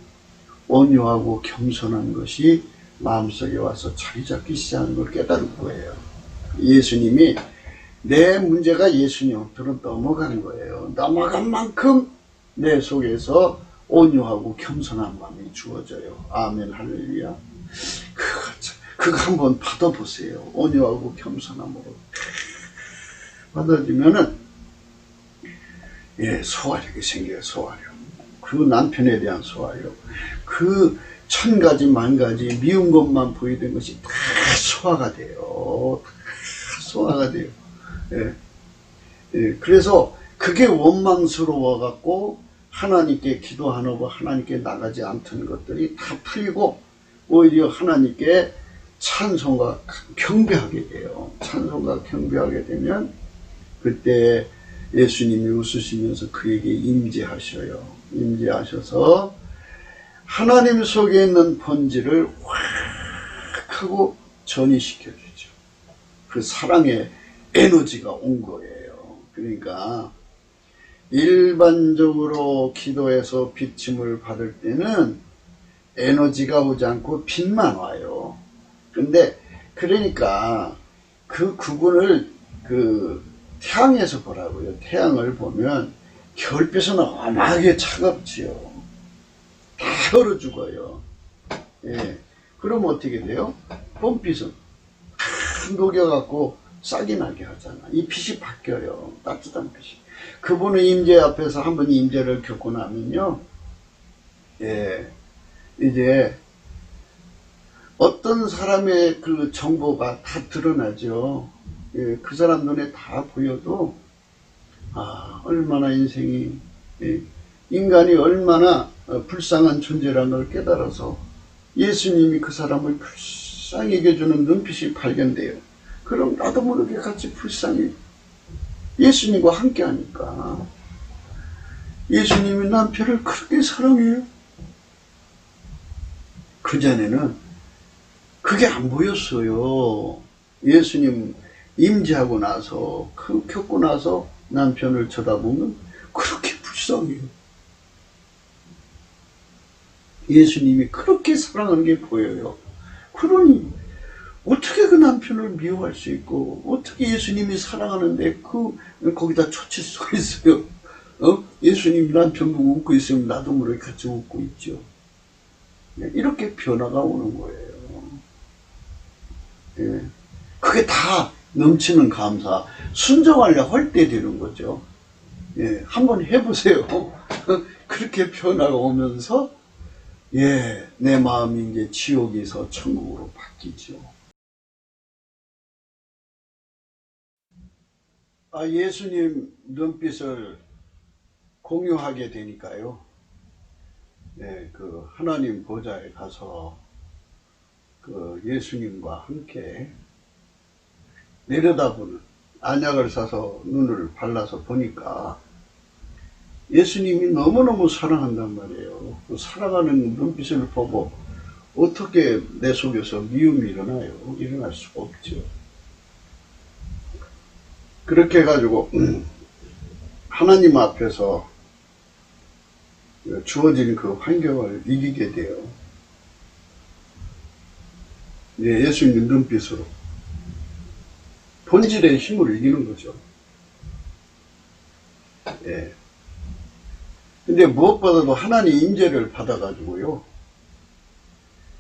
온유하고 겸손한 것이 마음속에 와서 자리 잡기 시작하는 걸 깨달은 거예요. 예수님이 내 문제가 예수님 앞으로 넘어간 거예요. 넘어간 만큼 내 속에서 온유하고 겸손한 마음이 주어져요. 아멘 할렐루야. 그거 한번 받아보세요. 온유하고 겸손함으로 받아주면은 소화력이 생겨요. 소화력. 그 남편에 대한 소화력. 그 1000가지 만가지 미운 것만 보이던 것이 다 소화가 돼요. 다 소화가 돼요. 그래서 그게 원망스러워 갖고 하나님께 기도하고 하나님께 나가지 않던 것들이 다 풀리고 오히려 하나님께 찬송과 경배하게 돼요. 찬송과 경배하게 되면 그때 예수님이 웃으시면서 그에게 임재하셔요. 임재하셔서 하나님 속에 있는 본질을 확 하고 전이시켜주죠. 그 사랑의 에너지가 온 거예요. 그러니까 일반적으로 기도해서 비침을 받을 때는 에너지가 오지 않고 빛만 와요. 근데 그러니까 그 구분을 태양에서 보라고요. 태양을 보면 겨울빛은 어마하게 차갑지요. 다 얼어 죽어요. 그럼 어떻게 돼요? 봄빛은 다 녹여갖고 싹이 나게 하잖아. 이 빛이 바뀌어요. 따뜻한 빛이. 그분의 임재 앞에서 한번 임재를 겪고 나면요. 이제 어떤 사람의 그 정보가 다 드러나죠. 그 사람 눈에 다 보여도 얼마나 인생이 인간이 얼마나 불쌍한 존재라는 걸 깨달아서 예수님이 그 사람을 불쌍히 여겨주는 눈빛이 발견돼요. 그럼 나도 모르게 같이 불쌍히 예수님과 함께 하니까 예수님이 남편을 그렇게 사랑해요. 그전에는 그게 안 보였어요. 예수님 임재하고 나서 겪고 나서 남편을 쳐다보면 그렇게 불쌍해요. 예수님이 그렇게 사랑하는 게 보여요. 그러니 어떻게 그 남편을 미워할 수 있고 어떻게 예수님이 사랑하는데 거기다 초칠 수가 있어요. 예수님이 남편 보고 웃고 있으면 나도 모르게 같이 웃고 있죠. 이렇게 변화가 오는 거예요. 그게 다 넘치는 감사, 순종하려고 할 때 되는 거죠. 한번 해보세요. 그렇게 변화가 오면서 내 마음이 이제 지옥에서 천국으로 바뀌죠. 예수님 눈빛을 공유하게 되니까요. 그 하나님 보좌에 가서 그 예수님과 함께 내려다보는 안약을 사서 눈을 발라서 보니까 예수님이 너무너무 사랑한단 말이에요. 그 사랑하는 눈빛을 보고 어떻게 내 속에서 미움이 일어나요? 일어날 수가 없죠. 그렇게 해가지고 하나님 앞에서 주어진 그 환경을 이기게 돼요. 예수님 눈빛으로 본질의 힘을 이기는 거죠. 근데 무엇보다도 하나님 임재를 받아가지고요.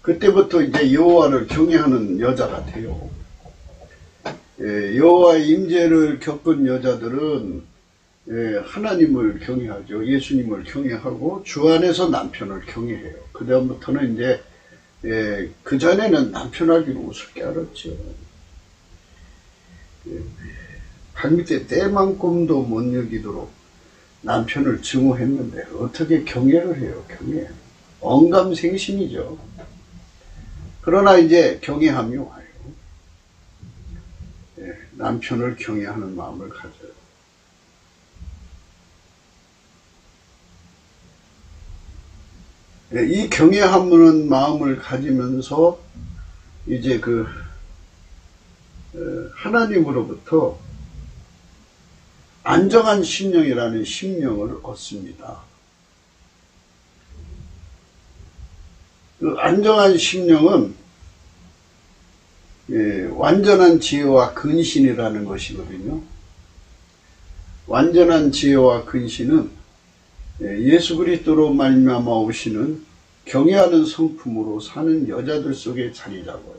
그때부터 이제 여호와를 경외하는 여자가 돼요. 여호와의 임재를 겪은 여자들은 하나님을 경외하죠. 예수님을 경외하고 주 안에서 남편을 경외해요. 그 다음부터는 이제 그 전에는 남편 알기로 우습게 알았죠. 발밑에 때만큼도 못 여기도록 남편을 증오했는데 어떻게 경외를 해요? 경외. 언감생심이죠. 그러나 이제 경외함이 와요. 남편을 경외하는 마음을 가져요. 이 경외하는 마음을 가지면서 이제 하나님으로부터 안정한 심령이라는 심령을 얻습니다. 그 안정한 심령은 완전한 지혜와 근신이라는 것이거든요. 완전한 지혜와 근신은 예수 그리스도로 말미암아 오시는 경외하는 성품으로 사는 여자들 속에 자리 잡아요.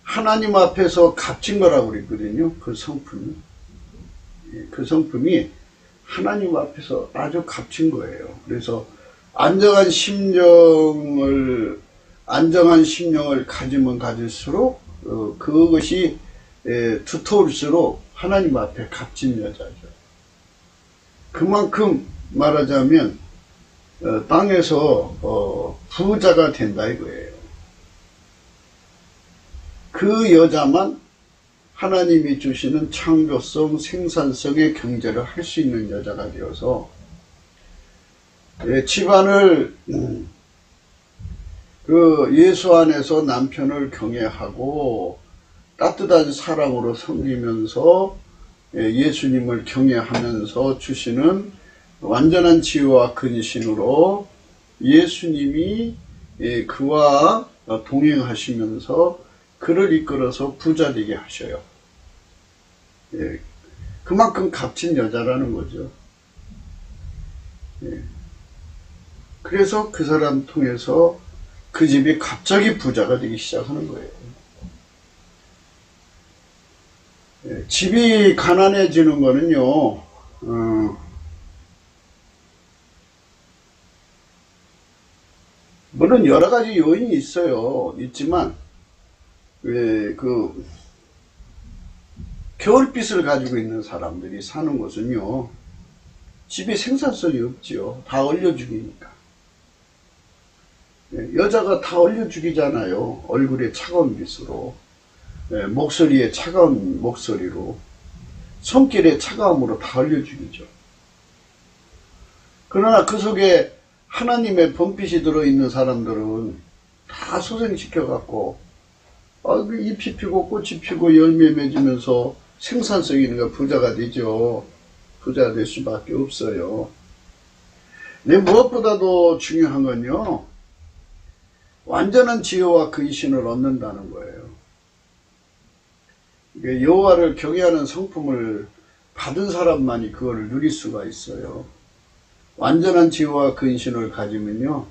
하나님 앞에서 값진 거라고 그랬거든요. 그 성품이. 그 성품이 하나님 앞에서 아주 값진 거예요. 그래서 안정한 심령을 가지면 가질수록 그것이 두터울수록 하나님 앞에 값진 여자죠. 그만큼 말하자면 땅에서 부자가 된다 이거예요. 그 여자만 하나님이 주시는 창조성, 생산성의 경제를 할 수 있는 여자가 되어서 집안을 그 예수 안에서 남편을 경외하고 따뜻한 사랑으로 섬기면서 예수님을 경외하면서 주시는 완전한 지혜와 근신으로 예수님이 그와 동행하시면서 그를 이끌어서 부자 되게 하셔요. 그만큼 값진 여자라는 거죠. 그래서 그 사람 통해서 그 집이 갑자기 부자가 되기 시작하는 거예요. 집이 가난해지는 거는요, 물론 여러 가지 요인이 있지만, 겨울빛을 가지고 있는 사람들이 사는 곳은요, 집에 생산성이 없지요. 다 얼려 죽이니까. 여자가 다 얼려 죽이잖아요. 얼굴에 차가운 빛으로, 목소리에 차가운 목소리로, 손길에 차가움으로 다 얼려 죽이죠. 그러나 그 속에 하나님의 번빛이 들어있는 사람들은 다 소생시켜갖고, 잎이 피고 꽃이 피고 열매 맺으면서 생산성이 있는 부자가 되죠. 부자가 될 수밖에 없어요. 근데 무엇보다도 중요한 건요, 완전한 지혜와 근신을 얻는다는 거예요. 여호와를 경외하는 성품을 받은 사람만이 그걸 누릴 수가 있어요. 완전한 지혜와 근신을 가지면요,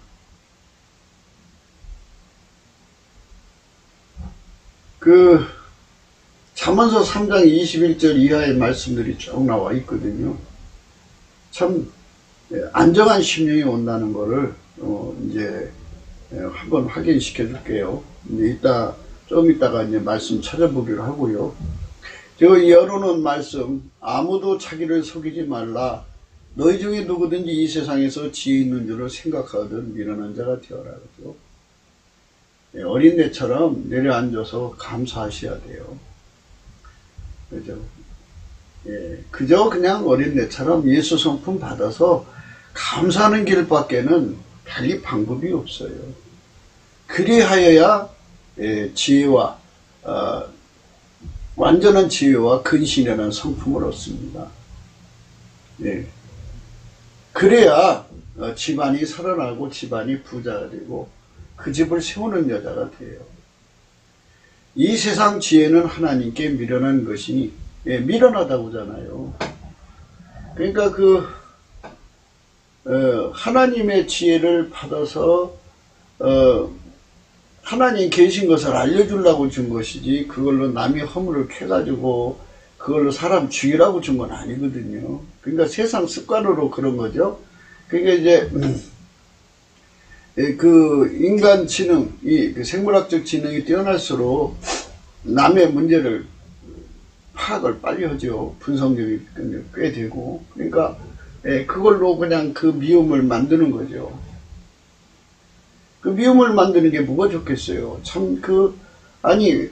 잠언서 3장 21절 이하의 말씀들이 쭉 나와 있거든요. 참 안정한 심령이 온다는 거를 이제 한번 확인시켜 줄게요. 좀 이따가 이제 말씀 찾아보기로 하고요. 저 열어놓은 말씀, 아무도 자기를 속이지 말라. 너희 중에 누구든지 이 세상에서 지혜 있는 줄을 생각하거든 미련한 자가 되어라. 그죠? 어린애처럼 내려앉아서 감사하셔야 돼요. 그죠? 그저 그냥 어린애처럼 예수 성품 받아서 감사하는 길밖에는 달리 방법이 없어요. 그리하여야 지혜와 완전한 지혜와 근신이라는 성품을 얻습니다. 그래야 집안이 살아나고 집안이 부자가 되고 그 집을 세우는 여자가 돼요. 이 세상 지혜는 하나님께 미련한 것이니, 미련하다고 하잖아요. 그러니까 하나님의 지혜를 받아서 하나님 계신 것을 알려주려고 준 것이지 그걸로 남의 허물을 캐가지고 그걸로 사람 죽이라고 준 건 아니거든요. 그러니까 세상 습관으로 그런 거죠. 그러니까 이제 인간 지능, 생물학적 지능이 뛰어날수록 남의 문제를 파악을 빨리 하죠. 분석력이 꽤 되고. 그러니까 그걸로 그냥 그 미움을 만드는 거죠. 그 미움을 만드는 게 뭐가 좋겠어요. 참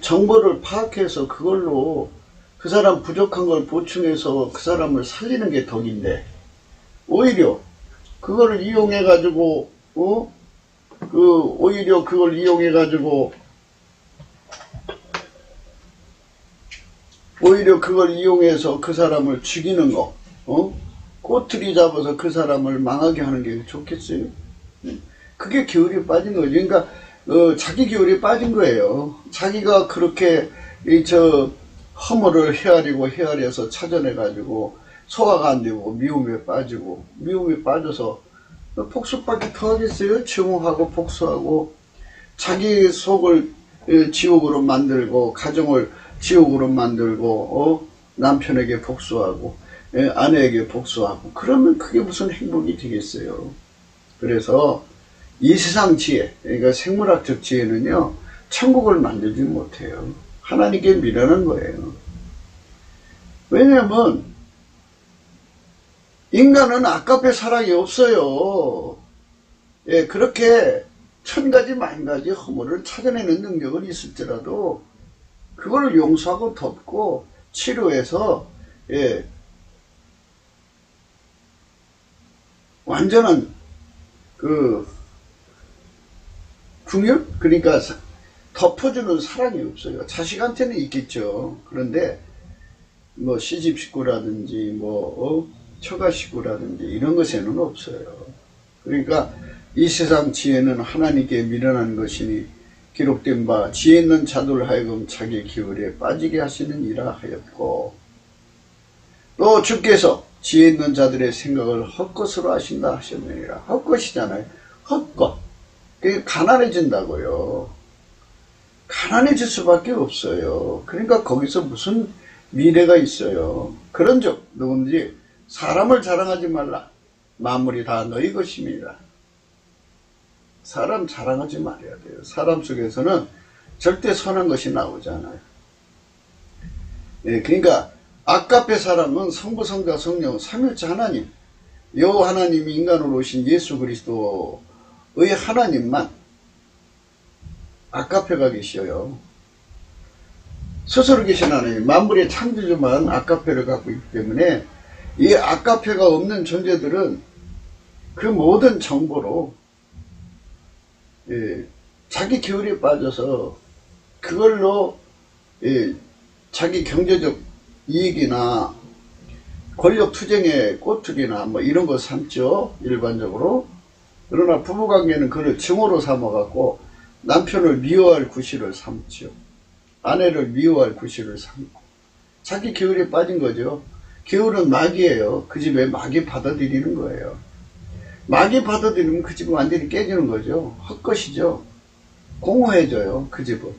정보를 파악해서 그걸로 그 사람 부족한 걸 보충해서 그 사람을 살리는 게 덕인데, 오히려 그거를 이용해가지고, 오히려 그걸 이용해서 그 사람을 죽이는 거, 꼬투리 잡아서 그 사람을 망하게 하는 게 좋겠어요? 그게 기울이 빠진 거죠. 그러니까 자기 기울이 빠진 거예요. 자기가 그렇게 허물을 헤아려서 찾아내가지고 소화가 안 되고 미움에 빠지고, 미움에 빠져서 복수밖에 더 하겠어요? 증오하고 복수하고 자기 속을 지옥으로 만들고 가정을 지옥으로 만들고 남편에게 복수하고 아내에게 복수하고, 그러면 그게 무슨 행복이 되겠어요? 그래서 이 세상 지혜, 그러니까 생물학적 지혜는요, 천국을 만들지 못해요. 하나님께 미련한 거예요. 왜냐하면 인간은 아깝게 사랑이 없어요. 예, 그렇게 천가지 만가지 허물을 찾아내는 능력은 있을지라도 그걸 용서하고 덮고 치료해서 완전한 궁율? 그러니까 덮어주는 사랑이 없어요. 자식한테는 있겠죠. 그런데 뭐 시집식구라든지 처가식구라든지 이런 것에는 없어요. 그러니까 이 세상 지혜는 하나님께 미련한 것이니 기록된 바 지혜 있는 자들 하여금 자기 기울에 빠지게 하시는 이라 하였고, 또 주께서 지혜 있는 자들의 생각을 헛것으로 하신다 하셨느니라. 헛것이잖아요. 헛것. 그게 가난해진다고요. 가난해질 수밖에 없어요. 그러니까 거기서 무슨 미래가 있어요. 그런즉 누구든지 사람을 자랑하지 말라. 만물이 다 너희 것입니다. 사람 자랑하지 말아야 돼요. 사람 속에서는 절대 선한 것이 나오잖아요. 그러니까 아까페 사람은 성부, 성자, 성령, 삼일체 하나님, 요 하나님이 인간으로 오신 예수 그리스도의 하나님만 아까페가 계셔요. 스스로 계신 하나님, 만물의 창조주만 아까페를 갖고 있기 때문에 이 아까페가 없는 존재들은 그 모든 정보로 자기 기울에 빠져서 그걸로 자기 경제적 이익이나 권력 투쟁의 꼬투리나 이런 거 삼죠, 일반적으로. 그러나 부부관계는 그를 증오로 삼아갖고 남편을 미워할 구실을 삼죠. 아내를 미워할 구실을 삼고 자기 기울에 빠진 거죠. 기울은 마귀예요. 그 집에 마귀 받아들이는 거예요. 마귀 받아들이면 그 집은 완전히 깨지는 거죠. 헛것이죠. 공허해져요. 그 집은.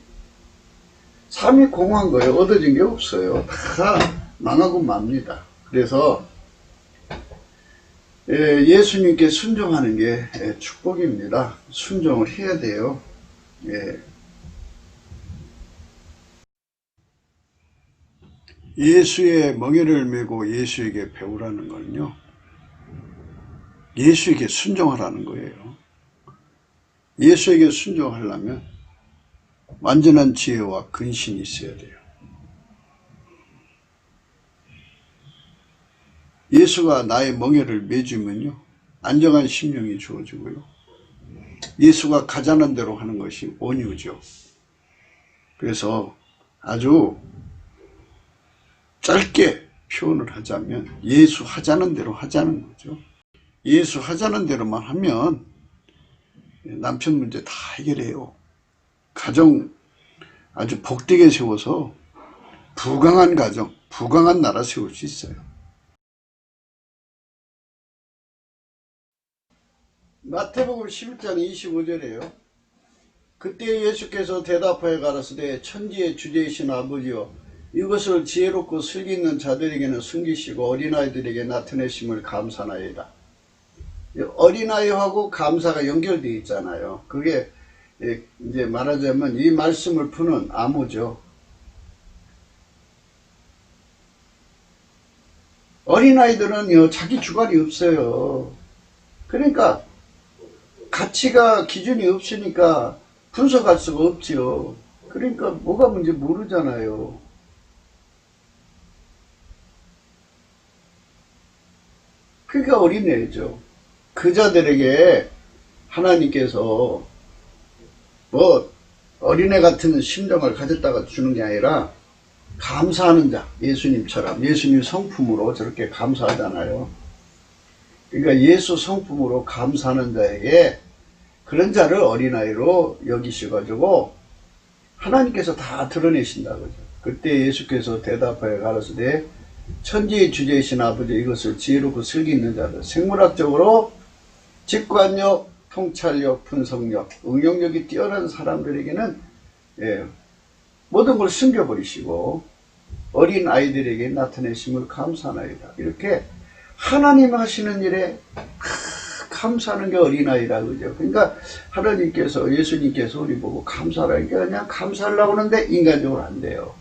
삶이 공허한 거예요. 얻어진 게 없어요. 다 망하고 맙니다. 그래서 예수님께 순종하는 게 축복입니다. 순종을 해야 돼요. 예수의 멍에를 메고 예수에게 배우라는 건요, 예수에게 순종하라는 거예요. 예수에게 순종하려면 완전한 지혜와 근신이 있어야 돼요. 예수가 나의 멍에를 매주면요, 안정한 심령이 주어지고요, 예수가 가자는 대로 하는 것이 온유죠. 그래서 아주 짧게 표현을 하자면 예수 하자는 대로 하자는 거죠. 예수 하자는 대로만 하면 남편 문제 다 해결해요. 가정 아주 복되게 세워서 부강한 가정, 부강한 나라 세울 수 있어요. 마태복음 11장 25절에요. 그때 예수께서 대답하여 가라사대 천지의 주제이신 아버지여, 이것을 지혜롭고 슬기 있는 자들에게는 숨기시고 어린아이들에게 나타내심을 감사나이다. 어린아이하고 감사가 연결되어 있잖아요. 그게 이제 말하자면 이 말씀을 푸는 암호죠. 어린아이들은요, 자기 주관이 없어요. 그러니까 가치가 기준이 없으니까 분석할 수가 없지요. 그러니까 뭐가 뭔지 모르잖아요. 그러니까 어린애죠. 그 자들에게 하나님께서 어린애 같은 심정을 가졌다가 주는 게 아니라 감사하는 자, 예수님처럼 예수님 성품으로 저렇게 감사하잖아요. 그러니까 예수 성품으로 감사하는 자에게 그런 자를 어린아이로 여기셔가지고 하나님께서 다 드러내신다 그죠. 그때 예수께서 대답하여 가라사대 천지의 주제이신 아버지 이것을 지혜롭고 슬기 있는 자들 생물학적으로 직관력, 통찰력, 분석력, 응용력이 뛰어난 사람들에게는 모든 걸 숨겨버리시고 어린 아이들에게 나타내심을 감사하나이다. 이렇게 하나님 하시는 일에 감사하는 게 어린아이라 그죠. 그러니까 하나님께서 예수님께서 우리 보고 감사하라는 게 그냥 감사하려고 하는데 인간적으로 안 돼요.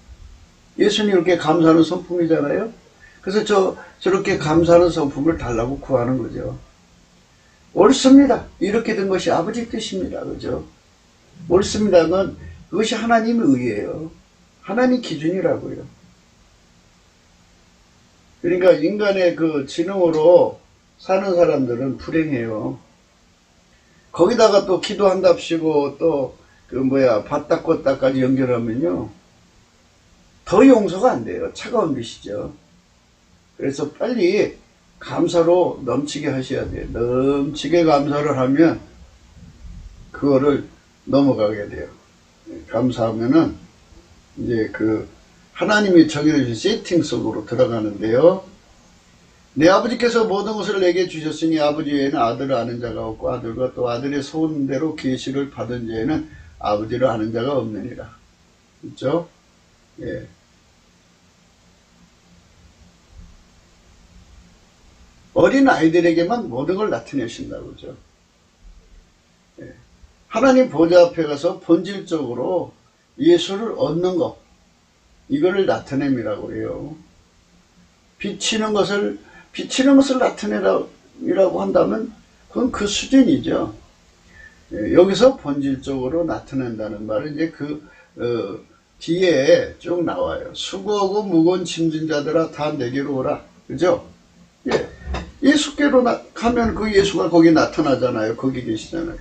예수님 이렇게 감사하는 성품이잖아요. 그래서 저렇게 감사하는 성품을 달라고 구하는 거죠. 옳습니다. 이렇게 된 것이 아버지 뜻입니다. 그죠? 옳습니다는 그것이 하나님의 의예요. 하나님 기준이라고요. 그러니까 인간의 그 지능으로 사는 사람들은 불행해요. 거기다가 또 기도한답시고 또 밭 닦았다까지 연결하면요. 더 용서가 안 돼요. 차가운 빛이죠. 그래서 빨리 감사로 넘치게 하셔야 돼요. 넘치게 감사를 하면 그거를 넘어가게 돼요. 감사하면은 이제 하나님이 정해주신 세팅 속으로 들어가는데요. 내 아버지께서 모든 것을 내게 주셨으니 아버지 외에는 아들을 아는 자가 없고 아들과 또 아들의 소원대로 계시를 받은 자에는 아버지를 아는 자가 없느니라. 그렇죠? 예. 어린 아이들에게만 모든 걸 나타내신다고 그러죠. 예. 하나님 보좌 앞에 가서 본질적으로 예수를 얻는 것, 이거를 나타냄이라고 해요. 비치는 것을 나타내라고 한다면 그건 그 수준이죠. 예, 여기서 본질적으로 나타낸다는 말은 이제 뒤에 쭉 나와요. 수고하고 무거운 짐진 자들아 다 내게로 오라. 그죠? 예. 예수께로 가면 그 예수가 거기 나타나잖아요. 거기 계시잖아요.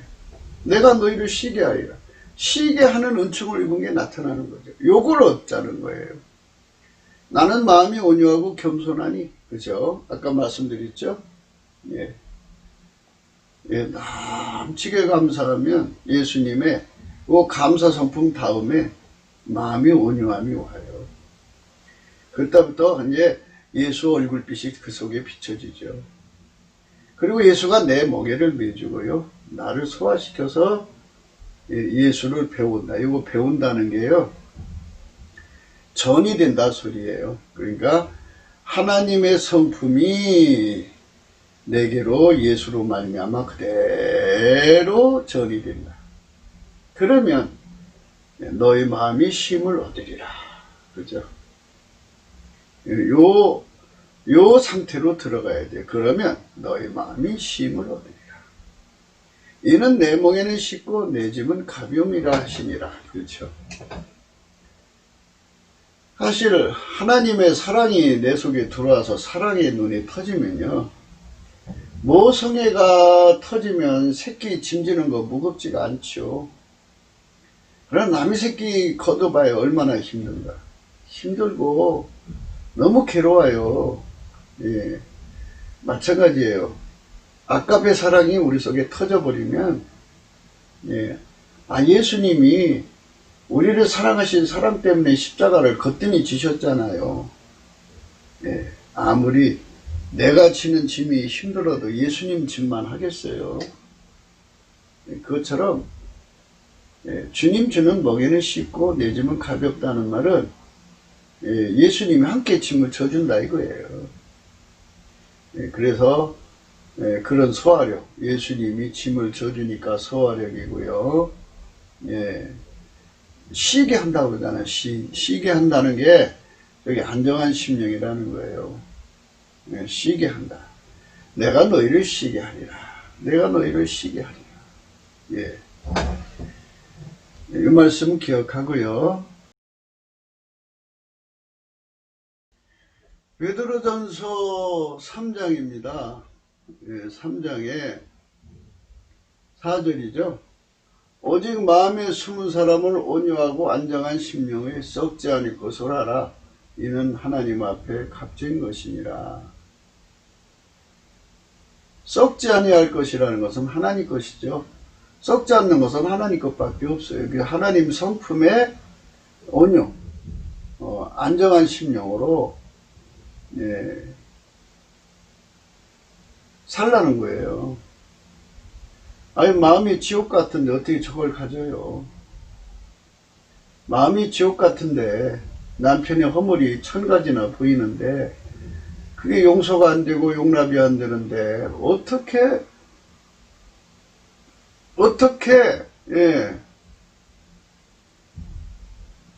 내가 너희를 쉬게 하리라. 쉬게 하는 은총을 입은 게 나타나는 거죠. 요걸 얻자는 거예요. 나는 마음이 온유하고 겸손하니, 그죠? 아까 말씀드렸죠? 예. 예, 남치게 감사하면 예수님의 그 감사 성품 다음에 마음이 온유함이 와요. 그때부터 이제 예수 얼굴빛이 그 속에 비춰지죠. 그리고 예수가 내 멍에를 매주고요. 나를 소화시켜서 예수를 배운다. 이거 배운다는 게요. 전이 된다 소리예요. 그러니까 하나님의 성품이 내게로 예수로 말미암아 그대로 전이 된다. 그러면 너의 마음이 쉼을 얻으리라. 그죠? 요 상태로 들어가야 돼. 그러면 너의 마음이 쉼을 얻으리라. 이는 내 멍에는 쉽고 내 짐은 가벼움이라 하시니라. 그렇죠? 사실 하나님의 사랑이 내 속에 들어와서 사랑의 눈이 터지면요. 모성애가 터지면 새끼 짐지는 거 무겁지가 않죠. 그러나 남의 새끼 걷어봐야 얼마나 힘든가. 힘들고 너무 괴로워요. 예, 마찬가지예요. 아깝의 사랑이 우리 속에 터져버리면 예수님이 우리를 사랑하신 사랑 때문에 십자가를 거뜬히 지셨잖아요. 예, 아무리 내가 지는 짐이 힘들어도 예수님 짐만 하겠어요. 그것처럼 주님 주는 멍에는 쉽고 내 짐은 가볍다는 말은 예수님이 함께 짐을 져준다 이거예요. 그래서 그런 소화력, 예수님이 짐을 져주니까 소화력이고요. 쉬게 한다고 그러잖아요. 쉬게 한다는 게 여기 안정한 심령이라는 거예요. 쉬게 한다. 내가 너희를 쉬게 하리라. 내가 너희를 쉬게 하리라. 예. 이 말씀 기억하고요. 베드로전서 3장입니다. 3장에 4절이죠. 오직 마음에 숨은 사람을 온유하고 안정한 심령에 썩지 않을 것을 알아. 이는 하나님 앞에 값진 것이니라. 썩지 아니할 것이라는 것은 하나님 것이죠. 썩지 않는 것은 하나님 것밖에 없어요. 그 하나님 성품의 온유, 안정한 심령으로 살라는 거예요. 아니, 마음이 지옥 같은데 어떻게 저걸 가져요? 마음이 지옥 같은데 남편의 허물이 1000가지나 보이는데 그게 용서가 안 되고 용납이 안 되는데 어떻게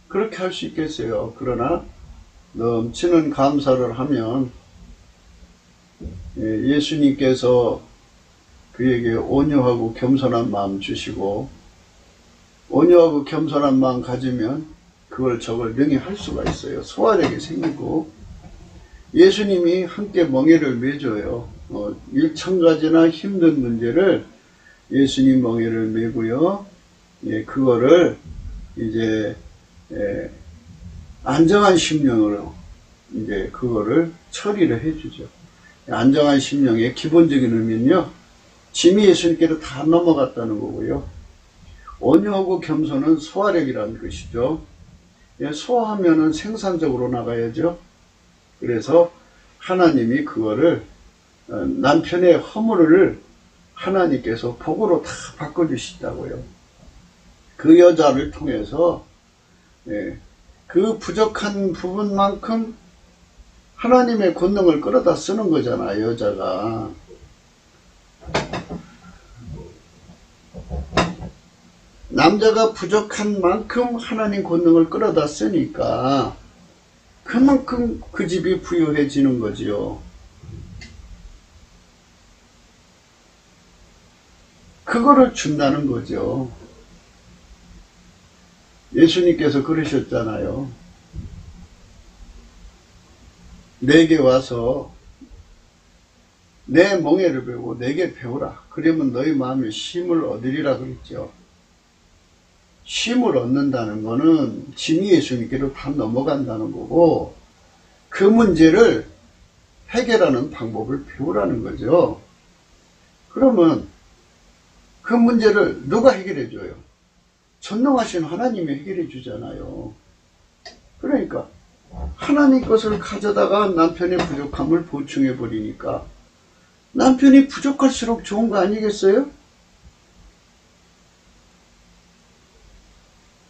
그렇게 할 수 있겠어요. 그러나 넘치는 감사를 하면 예수님께서 그에게 온유하고 겸손한 마음 주시고, 온유하고 겸손한 마음 가지면 그걸 저걸 능히 할 수가 있어요. 소화력이 생기고, 예수님이 함께 멍에를 메줘요. 1000가지나 힘든 문제를 예수님 멍에를 메고요. 그거를 이제 안정한 심령으로 이제 그거를 처리를 해주죠. 안정한 심령의 기본적인 의미는요, 짐이 예수님께로 다 넘어갔다는 거고요. 온유하고 겸손은 소화력이라는 것이죠. 소화하면은 생산적으로 나가야죠. 그래서 하나님이 그거를 남편의 허물을 하나님께서 복으로 다 바꿔주시다고요. 그 여자를 통해서 그 부족한 부분만큼 하나님의 권능을 끌어다 쓰는 거잖아요, 여자가. 남자가 부족한 만큼 하나님 권능을 끌어다 쓰니까 그만큼 그 집이 부유해지는 거지요. 그거를 준다는 거죠. 예수님께서 그러셨잖아요. 내게 와서 내 멍에를 배우고 내게 배우라. 그러면 너희 마음에 쉼을 얻으리라 그랬죠. 쉼을 얻는다는 거는 짐이 예수님께로 다 넘어간다는 거고, 그 문제를 해결하는 방법을 배우라는 거죠. 그러면 그 문제를 누가 해결해 줘요? 전능하신 하나님이 해결해 주잖아요. 그러니까 하나님 것을 가져다가 남편의 부족함을 보충해 버리니까 남편이 부족할수록 좋은 거 아니겠어요?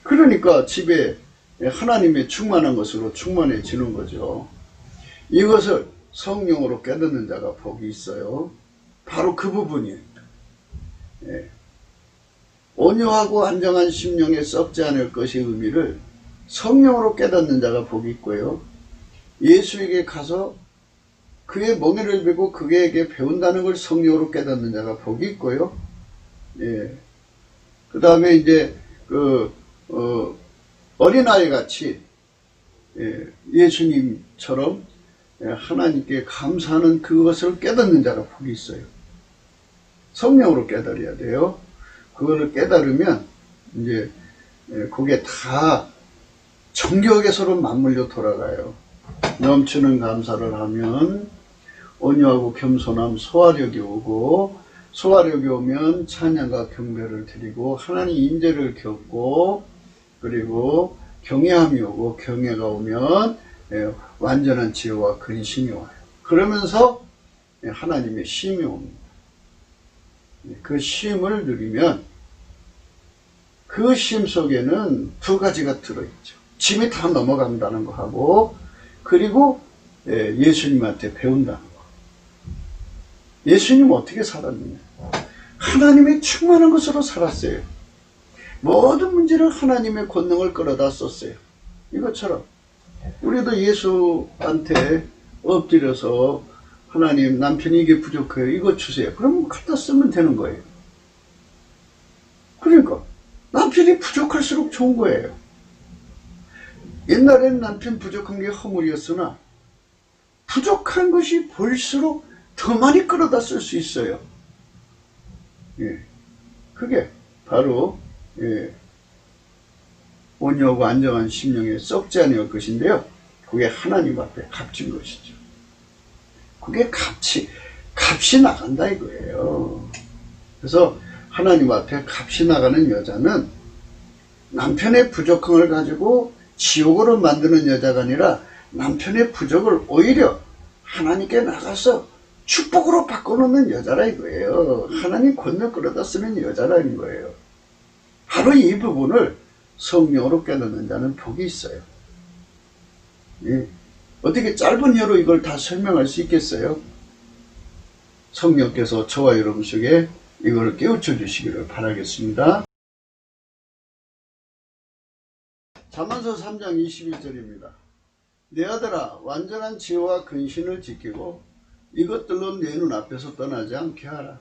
그러니까 집에 하나님의 충만한 것으로 충만해지는 거죠. 이것을 성령으로 깨닫는 자가 복이 있어요. 바로 그 부분이에요. 온유하고 안정한 심령에 썩지 않을 것의 의미를 성령으로 깨닫는 자가 복이 있고요. 예수에게 가서 그의 멍에를 베고 그에게 배운다는 걸 성령으로 깨닫는 자가 복이 있고요. 그 다음에 이제 어린아이 같이 예수님처럼 하나님께 감사하는 그것을 깨닫는 자가 복이 있어요. 성령으로 깨달아야 돼요. 그거를 깨달으면 이제 그게 다 정교하게 서로 맞물려 돌아가요. 넘치는 감사를 하면 온유하고 겸손함, 소화력이 오고, 소화력이 오면 찬양과 경배를 드리고 하나님 인재를 겪고, 그리고 경외함이 오고, 경외가 오면 완전한 지혜와 근심이 와요. 그러면서 하나님의 쉼이 옵니다. 그 쉼을 누리면 그 쉼 속에는 두 가지가 들어있죠. 짐이 다 넘어간다는 거 하고, 그리고 예수님한테 배운다는 거. 예수님 어떻게 살았느냐? 하나님의 충만한 것으로 살았어요. 모든 문제를 하나님의 권능을 끌어다 썼어요. 이것처럼 우리도 예수한테 엎드려서 하나님, 남편이 이게 부족해요. 이거 주세요. 그러면 갖다 쓰면 되는 거예요. 그러니까 남편이 부족할수록 좋은 거예요. 옛날에는 남편 부족한 게 허물이었으나 부족한 것이 볼수록 더 많이 끌어다 쓸 수 있어요. 그게 바로 온유하고 안정한 심령에 썩지 않을 것인데요. 그게 하나님 앞에 값진 것이죠. 그게 값이 나간다 이거예요. 그래서 하나님 앞에 값이 나가는 여자는 남편의 부족함을 가지고 지옥으로 만드는 여자가 아니라 남편의 부족을 오히려 하나님께 나가서 축복으로 바꿔놓는 여자라 이거예요. 하나님 권능 끌어다 쓰는 여자라는 거예요. 바로 이 부분을 성령으로 깨닫는 자는 복이 있어요. 예. 어떻게 짧은 예로 이걸 다 설명할 수 있겠어요? 성령께서 저와 여러분 속에 이걸 깨우쳐 주시기를 바라겠습니다. 잠언서 3장 21절입니다. 내 아들아, 완전한 지혜와 근신을 지키고 이것들로 내 눈앞에서 떠나지 않게 하라.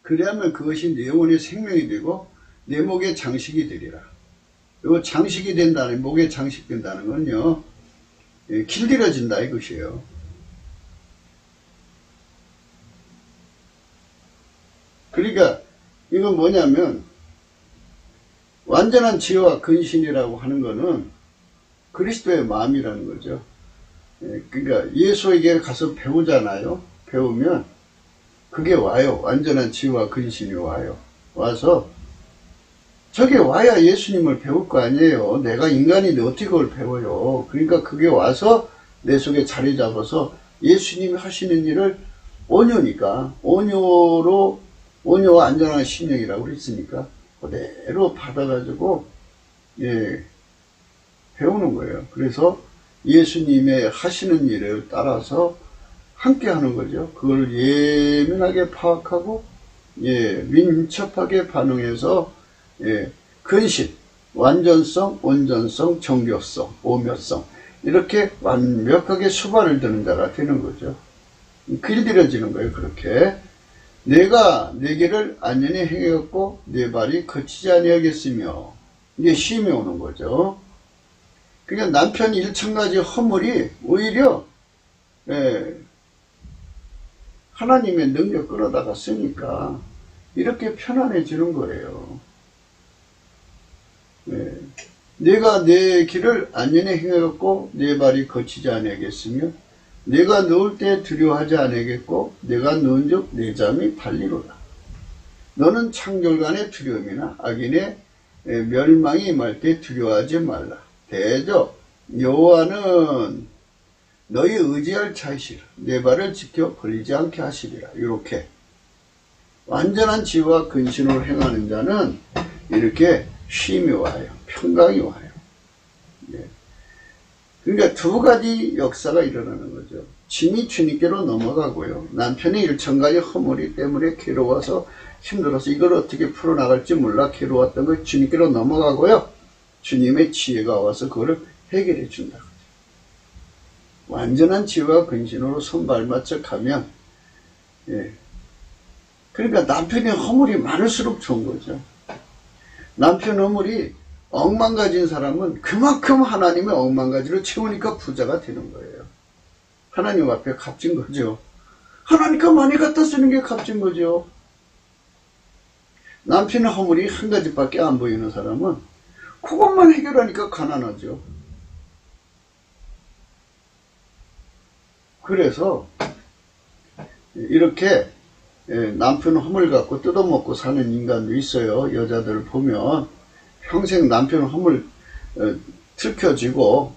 그리하면 그것이 내 영혼의 생명이 되고 내 목의 장식이 되리라. 이거 장식이 된다는, 목에 장식된다는 건요, 길들여진다 이것이에요. 그러니까 이건 뭐냐면 완전한 지혜와 근신이라고 하는 거는 그리스도의 마음이라는 거죠. 그러니까 예수에게 가서 배우잖아요. 배우면 그게 와요. 완전한 지혜와 근신이 와요. 와서 저게 와야 예수님을 배울 거 아니에요. 내가 인간인데 어떻게 그걸 배워요. 그러니까 그게 와서 내 속에 자리 잡아서 예수님이 하시는 일을 온유니까, 온유와 안전한 심령이라고 그랬으니까 그대로 받아가지고 배우는 거예요. 그래서 예수님의 하시는 일을 따라서 함께 하는 거죠. 그걸 예민하게 파악하고 민첩하게 반응해서 근신, 완전성, 온전성, 정교성, 오묘성 이렇게 완벽하게 수발을 드는 자가 되는 거죠. 길들여지는 거예요. 그렇게 내가 내 길을 안전히 행해갖고 내 발이 거치지 아니하겠으며, 이게 쉼이 오는 거죠. 그러니까 남편 일천가지 허물이 오히려 하나님의 능력 끌어다가 쓰니까 이렇게 편안해지는 거예요. 내가 내 길을 안전히 행해갖고 내 발이 거치지 아니하겠으며 내가 넣을 때 두려워하지 아니하겠고 내가 넣은 즉 내 잠이 발리로다. 너는 창졸간의 두려움이나 악인의 멸망이 임할 때 두려워하지 말라. 대저 여호와는 너희 의지할 자이시라. 내 발을 지켜 걸리지 않게 하시리라. 이렇게 완전한 지혜와 근신으로 행하는 자는 이렇게 쉼이 와요. 평강이 와요. 그러니까 두 가지 역사가 일어나는 거죠. 짐이 주님께로 넘어가고요. 남편의 일천가지 허물이 때문에 괴로워서 힘들어서 이걸 어떻게 풀어나갈지 몰라 괴로웠던 걸 주님께로 넘어가고요. 주님의 지혜가 와서 그걸 해결해 준다. 완전한 지혜와 근신으로 손발맞춰 가면, 그러니까 남편의 허물이 많을수록 좋은 거죠. 남편 허물이 억만가지인 사람은 그만큼 하나님의 억만가지를 채우니까 부자가 되는 거예요. 하나님 앞에 값진 거죠. 하나님께 많이 갖다 쓰는 게 값진 거죠. 남편의 허물이 한 가지밖에 안 보이는 사람은 그것만 해결하니까 가난하죠. 그래서 이렇게 남편 허물 갖고 뜯어먹고 사는 인간도 있어요. 여자들을 보면 평생 남편 허물 들켜지고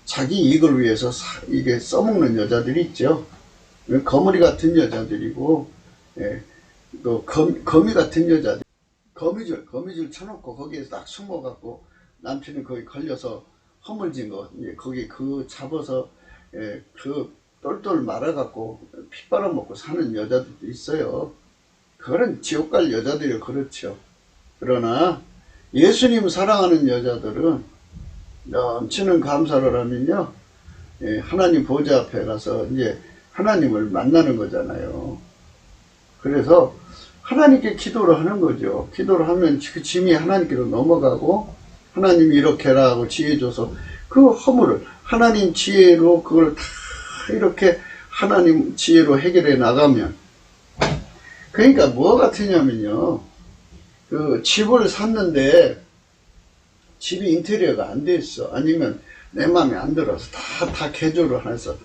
자기 이익을 위해서 이게 써먹는 여자들이 있죠. 거머리 같은 여자들이고 또 거미 같은 여자들, 거미줄 쳐놓고 거기에 딱 숨어갖고 남편이 거기 걸려서 허물진 거 거기 그 잡아서 그 똘똘 말아갖고 피 빨아먹고 사는 여자들도 있어요. 그거는 지옥 갈 여자들이 그렇죠. 그러나 예수님 사랑하는 여자들은 넘치는 감사를 하면요, 하나님 보좌 앞에 가서 이제 하나님을 만나는 거잖아요. 그래서 하나님께 기도를 하는 거죠. 기도를 하면 그 짐이 하나님께로 넘어가고 하나님이 이렇게 해라 하고 지혜 줘서 그 허물을 하나님 지혜로 그걸 다 이렇게 하나님 지혜로 해결해 나가면, 그러니까 뭐 같으냐면요, 그 집을 샀는데 집이 인테리어가 안 돼 있어. 아니면 내 마음에 안 들어서 다 개조를 해서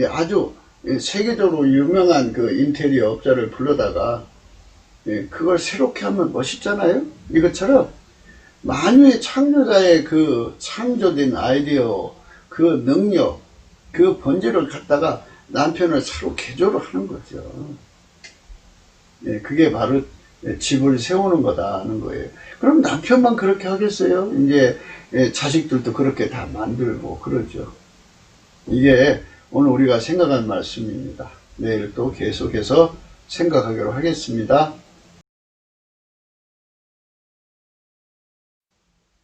아주 세계적으로 유명한 그 인테리어 업자를 불러다가 그걸 새롭게 하면 멋있잖아요. 이것처럼 만유의 창조자의 그 창조된 아이디어, 그 능력, 그 본질을 갖다가 남편을 새로 개조를 하는 거죠. 그게 바로 집을 세우는 거다 하는 거예요. 그럼 남편만 그렇게 하겠어요? 이제 자식들도 그렇게 다 만들고 그러죠. 이게 오늘 우리가 생각한 말씀입니다. 내일 또 계속해서 생각하기로 하겠습니다.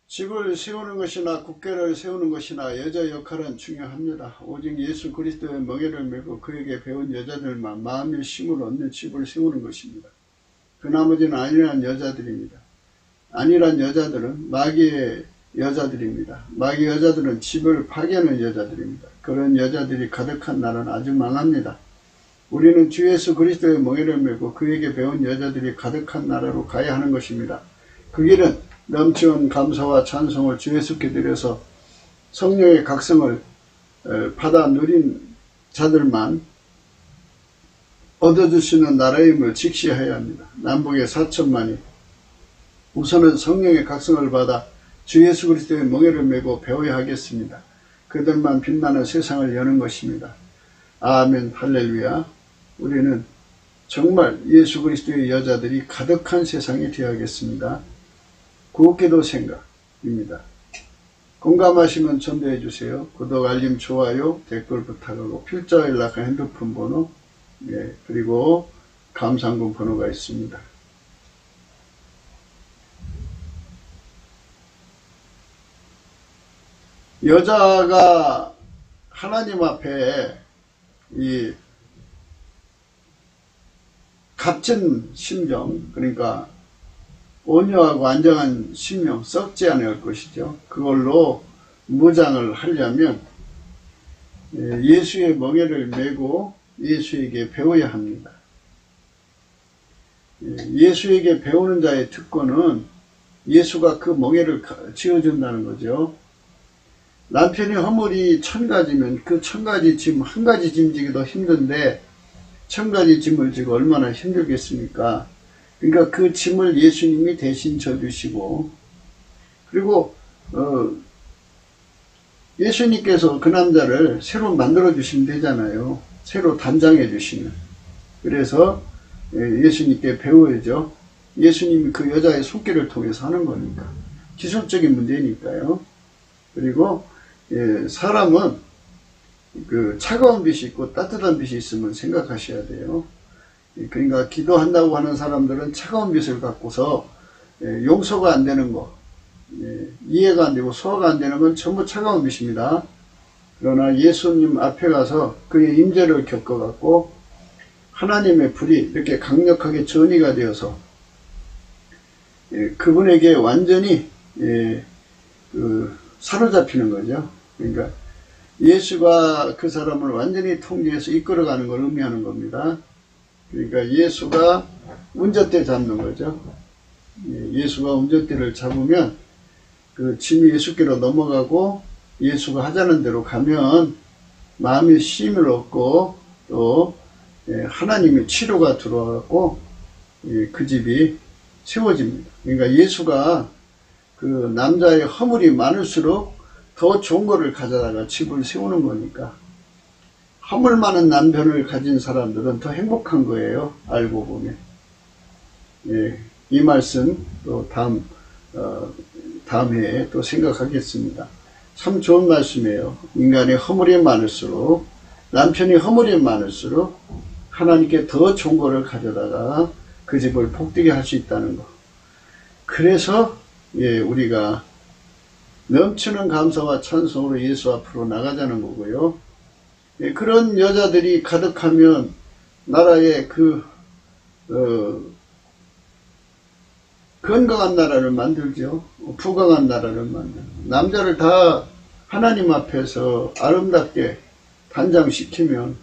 집을 세우는 것이나 국가를 세우는 것이나 여자 역할은 중요합니다. 오직 예수 그리스도의 멍에를 메고 그에게 배운 여자들만 마음의 힘을 얻는 집을 세우는 것입니다. 그 나머지는 아니란 여자들입니다. 아니란 여자들은 마귀의 여자들입니다. 마귀 여자들은 집을 파괴하는 여자들입니다. 그런 여자들이 가득한 나라는 아주 망합니다. 우리는 주 예수 그리스도의 멍에를 메고 그에게 배운 여자들이 가득한 나라로 가야 하는 것입니다. 그 길은 넘치는 감사와 찬송을 주 예수께 드려서 성령의 각성을 받아 누린 자들만 얻어주시는 나라임을 직시해야 합니다. 남북의 4천만이 우선은 성령의 각성을 받아 주 예수 그리스도의 멍에를 메고 배워야 하겠습니다. 그들만 빛나는 세상을 여는 것입니다. 아멘, 할렐루야. 우리는 정말 예수 그리스도의 여자들이 가득한 세상이 되어야겠습니다. 구옥기도 생각입니다. 공감하시면 전도해 주세요. 구독, 알림, 좋아요, 댓글 부탁하고 필자 연락한 핸드폰 번호, 그리고 감상금 번호가 있습니다. 여자가 하나님 앞에 이 값진 심정, 그러니까 온유하고 안정한 심령, 썩지 않을 것이죠. 그걸로 무장을 하려면 예수의 멍에를 메고 예수에게 배워야 합니다. 예수에게 배우는 자의 특권은 예수가 그 멍에를 지어준다는 거죠. 남편의 허물이 1000가지면 그 1000가지 짐, 한 가지 짐 지기도 힘든데 1000가지 짐을 지고 얼마나 힘들겠습니까? 그러니까 그 짐을 예수님이 대신 져주시고, 그리고 예수님께서 그 남자를 새로 만들어 주시면 되잖아요. 새로 단장해 주시면. 그래서 예수님께 배워야죠. 예수님이 그 여자의 손길을 통해서 하는 거니까. 기술적인 문제니까요. 그리고 사람은 그 차가운 빛이 있고 따뜻한 빛이 있으면 생각하셔야 돼요. 그러니까 기도한다고 하는 사람들은 차가운 빛을 갖고서 용서가 안 되는 거, 이해가 안 되고 소화가 안 되는 건 전부 차가운 빛입니다. 그러나 예수님 앞에 가서 그의 임재를 겪어갖고 하나님의 불이 이렇게 강력하게 전이가 되어서 그분에게 완전히 사로잡히는 거죠. 그러니까 예수가 그 사람을 완전히 통제해서 이끌어가는 걸 의미하는 겁니다. 그러니까 예수가 운전대 잡는 거죠. 예수가 운전대를 잡으면 그 짐이 예수께로 넘어가고 예수가 하자는 대로 가면 마음의 힘을 얻고 또 하나님의 치료가 들어와갖고 그 집이 세워집니다. 그러니까 예수가 그 남자의 허물이 많을수록 더 좋은 거를 가져다가 집을 세우는 거니까 허물 많은 남편을 가진 사람들은 더 행복한 거예요. 알고 보면. 이 말씀 또 다음 회에 또 생각하겠습니다. 참 좋은 말씀이에요. 인간의 허물이 많을수록, 남편이 허물이 많을수록 하나님께 더 좋은 거를 가져다가 그 집을 복되게 할 수 있다는 거. 그래서 우리가 넘치는 감사와 찬송으로 예수 앞으로 나가자는 거고요. 그런 여자들이 가득하면 나라의 건강한 나라를 만들죠. 부강한 나라를 만들죠. 남자를 다 하나님 앞에서 아름답게 단장시키면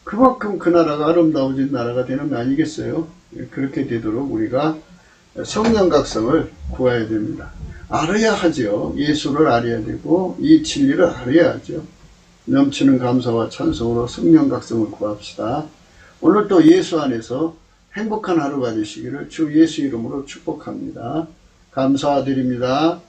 그만큼 그 나라가 아름다워진 나라가 되는 거 아니겠어요? 그렇게 되도록 우리가 성령각성을 구해야 됩니다. 알아야 하죠. 예수를 알아야 되고 이 진리를 알아야 하죠. 넘치는 감사와 찬송으로 성령각성을 구합시다. 오늘 또 예수 안에서 행복한 하루가 되시기를 주 예수 이름으로 축복합니다. 감사드립니다.